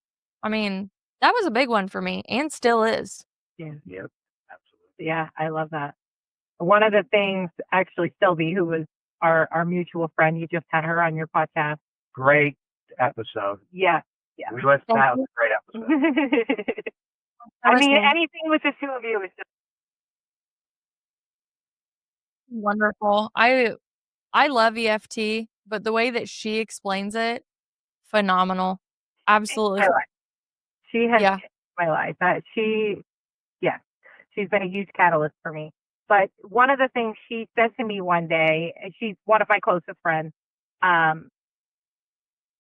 I mean, that was a big one for me and still is. Yeah. Yep. Absolutely. Yeah, I love that. One of the things, actually, Sylvie, who was our mutual friend, you just had her on your podcast. Great episode. Yeah, yeah. We listened to Thank that. It was you a great episode. for I mean, listening. anything with the two of you is just Wonderful. I love EFT, but the way that she explains it, phenomenal. changed Absolutely my life. She has yeah. changed my life. Yeah, she's been a huge catalyst for me. But one of the things she said to me one day, and she's one of my closest friends, um,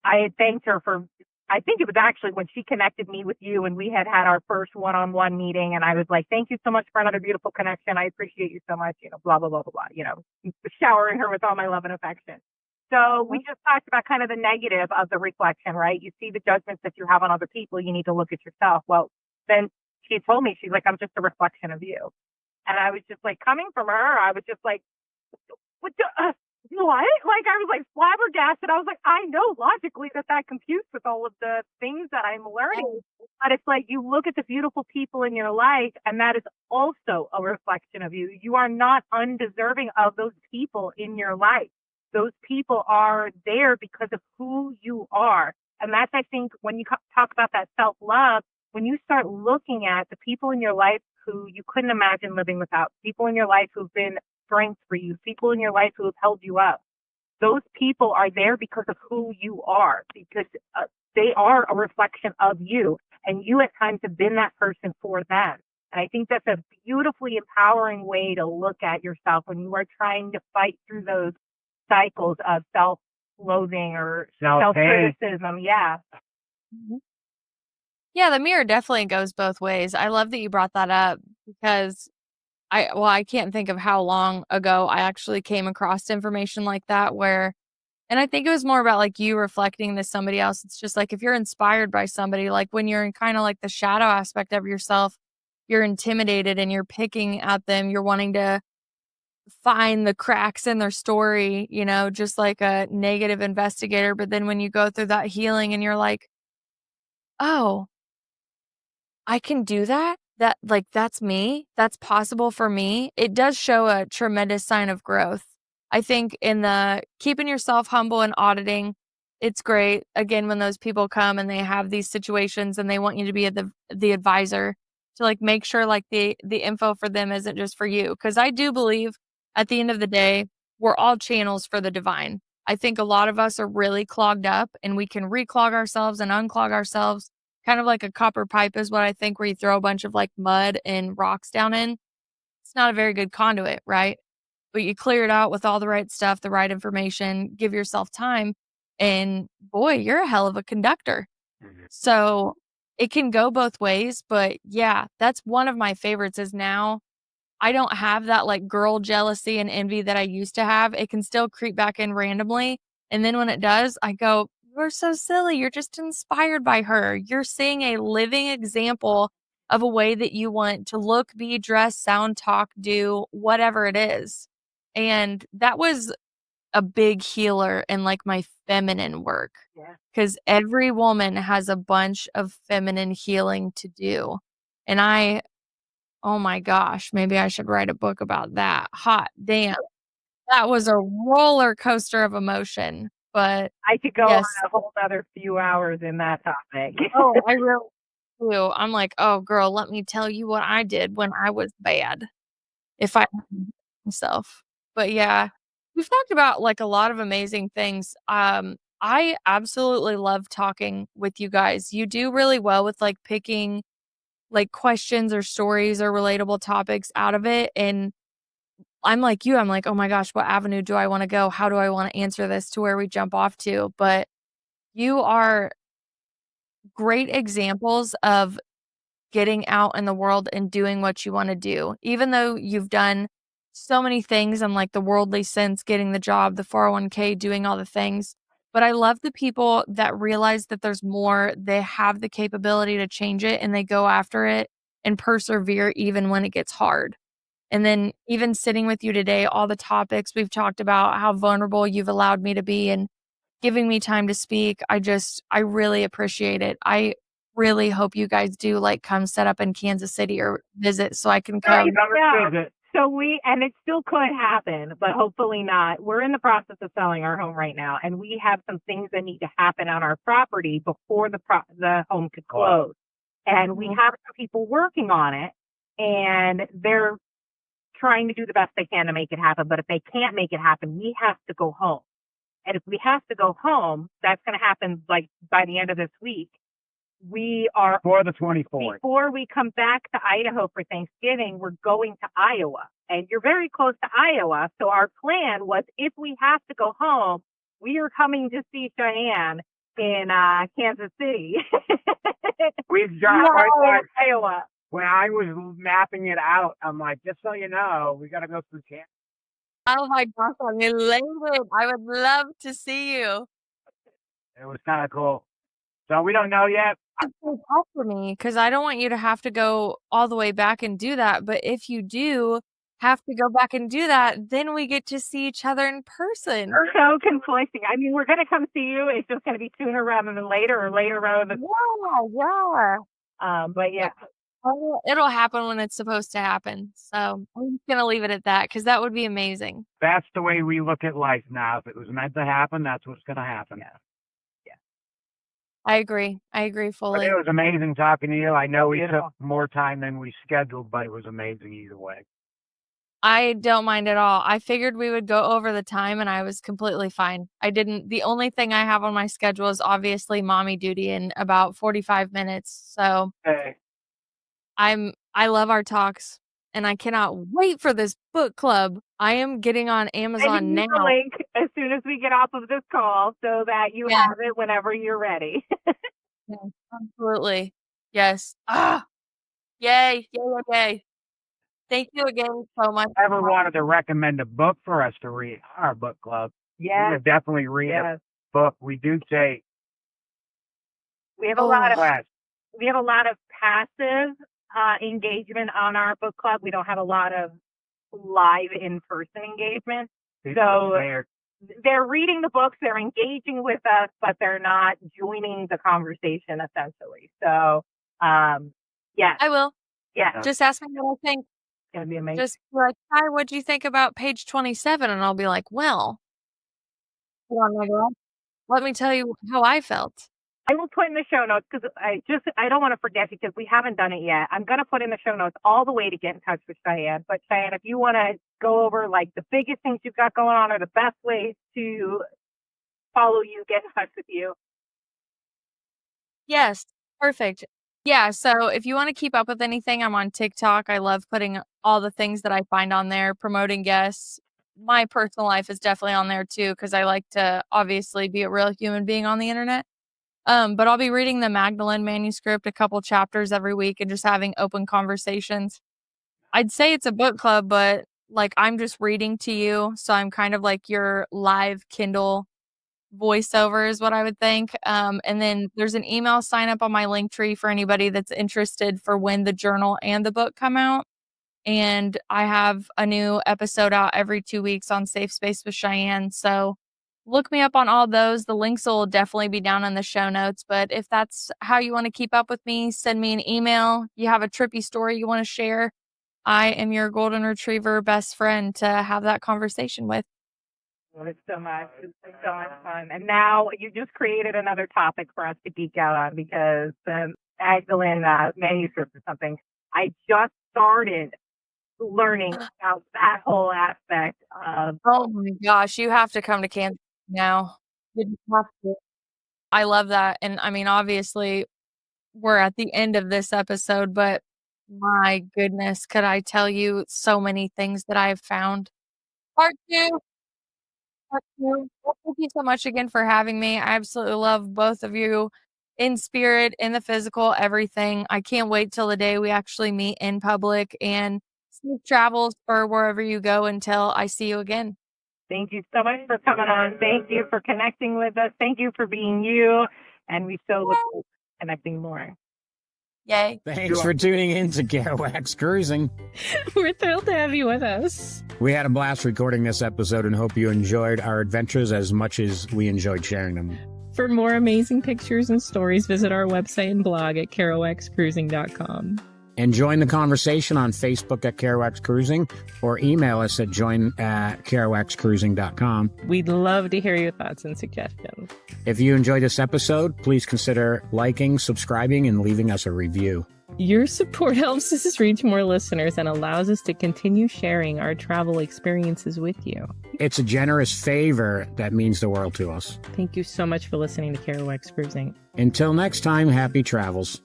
I had thanked her for, I think it was actually when she connected me with you and we had our first one-on-one meeting. And I was like, "Thank you so much for another beautiful connection. I appreciate you so much," blah, blah, blah, blah, blah, showering her with all my love and affection. So we just talked about kind of the negative of the reflection, right? You see the judgments that you have on other people. You need to look at yourself. Well, then she told me, she's like, "I'm just a reflection of you." And I was just like, coming from her, I was just like, what? What? Like, I was like flabbergasted. I was like, I know logically that computes with all of the things that I'm learning. But it's like you look at the beautiful people in your life, and that is also a reflection of you. You are not undeserving of those people in your life. Those people are there because of who you are. And that's, I think, when you talk about that self love, when you start looking at the people in your life who you couldn't imagine living without, people in your life who've been strength for you, people in your life who have held you up, those people are there because of who you are, because they are a reflection of you. And you at times have been that person for them. And I think that's a beautifully empowering way to look at yourself when you are trying to fight through those cycles of self-loathing or Self-hate. self-criticism. Yeah. Mhm. Yeah, the mirror definitely goes both ways. I love that you brought that up because I can't think of how long ago I actually came across information like that where and I think it was more about, like, you reflecting to somebody else. It's just, like, if you're inspired by somebody, like, when you're in kinda, like, the shadow aspect of yourself, you're intimidated and you're picking at them, you're wanting to find the cracks in their story, just like a negative investigator, but then when you go through that healing and you're like, "Oh, I can do that? That's me? That's possible for me?" It does show a tremendous sign of growth. I think in the keeping yourself humble and auditing, it's great. Again, when those people come and they have these situations and they want you to be the advisor to like make sure like the info for them isn't just for you. Cause I do believe at the end of the day, we're all channels for the divine. I think a lot of us are really clogged up and we can reclog ourselves and unclog ourselves. Kind of like a copper pipe is what I think, where you throw a bunch of like mud and rocks down in. It's not a very good conduit, right? But you clear it out with all the right stuff, the right information, give yourself time, and boy, you're a hell of a conductor. Mhm. So it can go both ways, but yeah, that's one of my favorites is now I don't have that like girl jealousy and envy that I used to have. It can still creep back in randomly. And then when it does, I go, you're so silly. You're just inspired by her. You're seeing a living example of a way that you want to look, be, dress, sound, talk, do, whatever it is. And that was a big healer in like my feminine work Yeah. because every woman has a bunch of feminine healing to do. And oh my gosh, maybe I should write a book about that. Hot damn. That was a roller coaster of emotion. But I could go on yes. a whole other few hours in that topic. Oh, I really do. I'm like, oh girl, let me tell you what I did when I was bad. If I myself. But yeah, we've talked about like a lot of amazing things. I absolutely love talking with you guys. You do really well with like picking like questions or stories or relatable topics out of it. And I'm like you, I'm like, oh my gosh, what avenue do I want to go? How do I want to answer this to where we jump off to? But you are great examples of getting out in the world and doing what you want to do. Even though you've done so many things in like the worldly sense, getting the job, the 401k, doing all the things. But I love the people that realize that there's more, they have the capability to change it and they go after it and persevere even when it gets hard. And then even sitting with you today, all the topics we've talked about, how vulnerable you've allowed me to be and giving me time to speak. I really appreciate it. I really hope you guys do like come set up in Kansas City or visit so I can come. Yeah. So and it still could happen, but hopefully not. We're in the process of selling our home right now, and we have some things that need to happen on our property before the home could close. And we have some people working on it, and they're trying to do the best they can to make it happen. But if they can't make it happen, we have to go home. And if we have to go home, that's going to happen like by the end of this week. We are For the 24th. before we come back to Idaho for Thanksgiving, we're going to Iowa. And you're very close to Iowa. So our plan was if we have to go home, we are coming to see Cheyenne in Kansas City. We've got Iowa. when I was mapping it out, I'm like, just so you know, we got to go through Kansas. Oh my gosh, I'm elated. I would love to see you. It was kind of cool. So we don't know yet. It's so tough for me because I don't want you to have to go all the way back and do that. But if you do have to go back and do that, then we get to see each other in person. We're so conflicting. I mean, we're going to come see you. It's just going to be sooner rather than later or later rather than. Yeah. But yeah. It'll happen when it's supposed to happen. So I'm just going to leave it at that because that would be amazing. That's the way we look at life now. If it was meant to happen, that's what's going to happen. Yeah. I agree But fully. it was amazing talking to you. I know we took more time than we scheduled, but it was amazing either way. I don't mind at all. I figured we would go over the time and I was completely fine. The only thing I have on my schedule is obviously mommy duty in about 45 minutes. So Hey, I love our talks and I cannot wait for this book club. I am getting on Amazon And now. use the link as soon as we get off of this call so that you have it whenever you're ready. Yeah, absolutely. Yes. Ah, yay. Thank you again so much. ever wanted to recommend a book for us to read, our book club, we Yes. would definitely read a book. We do say We have a lot of class. we have a lot of passive engagement on our book club. We don't have a lot of live in-person engagement. So they're reading the books, they're engaging with us, but they're not joining the conversation essentially. So, yes. I will. Yeah. Just ask me what I think. going to be amazing. Just be like, "Hi, what'd you think about page 27?" And I'll be like, "Well, hold on, my girl. Let me tell you how I felt." I will put in the show notes because I don't want to forget because we haven't done it yet. I'm going to put in the show notes all the way to get in touch with Cheyenne. But Cheyenne, if you want to go over like the biggest things you've got going on or the best ways to follow you, get in touch with you. Yes, perfect. Yeah, so if you wanna keep up with anything, I'm on TikTok. I love putting all the things that I find on there, promoting guests. My personal life is definitely on there too, because I like to obviously be a real human being on the internet. But I'll be reading the Magdalene manuscript, a couple chapters every week and just having open conversations. I'd say it's a book club, but, like, I'm just reading to you, so I'm kind of like your live Kindle voiceover is what I would think. And then there's an email sign up on my link tree for anybody that's interested for when the journal and the book come out. And I have a new episode out every 2 weeks on Safe Space with Cheyenne. So look me up on all those. The links will definitely be down in the show notes. But if that's how you want to keep up with me, send me an email. You have a trippy story you want to share. I am your golden retriever best friend to have that conversation with. It's so much. It's been so much fun. And now you just created another topic for us to geek out on because the Magdalene manuscript or something. I just started learning about that whole aspect of. Oh my gosh, you have to come to Kansas now. You just have to. I love that, and I mean, obviously, we're at the end of this episode, but my goodness, could I tell you so many things that I've found. Part 2, part 2. Well, thank you so much again for having me. I absolutely love both of you in spirit, in the physical, everything. I can't wait till the day we actually meet in public, and safe travels for wherever you go until I see you again. Thank you so much for coming on. Thank you for connecting with us. Thank you for being you. And we so look forward to connecting more. Yay. Thanks for tuning in to Kerouac's Cruising. We're thrilled to have you with us. We had a blast recording this episode and hope you enjoyed our adventures as much as we enjoyed sharing them. For more amazing pictures and stories, visit our website and blog at kerouacscruising.com. And join the conversation on Facebook at Kerouac's Cruising or email us at join@kerouacscruising.com. We'd love to hear your thoughts and suggestions. If you enjoyed this episode, please consider liking, subscribing, and leaving us a review. Your support helps us reach more listeners and allows us to continue sharing our travel experiences with you. It's a generous favor that means the world to us. Thank you so much for listening to Kerouac's Cruising. Until next time, happy travels.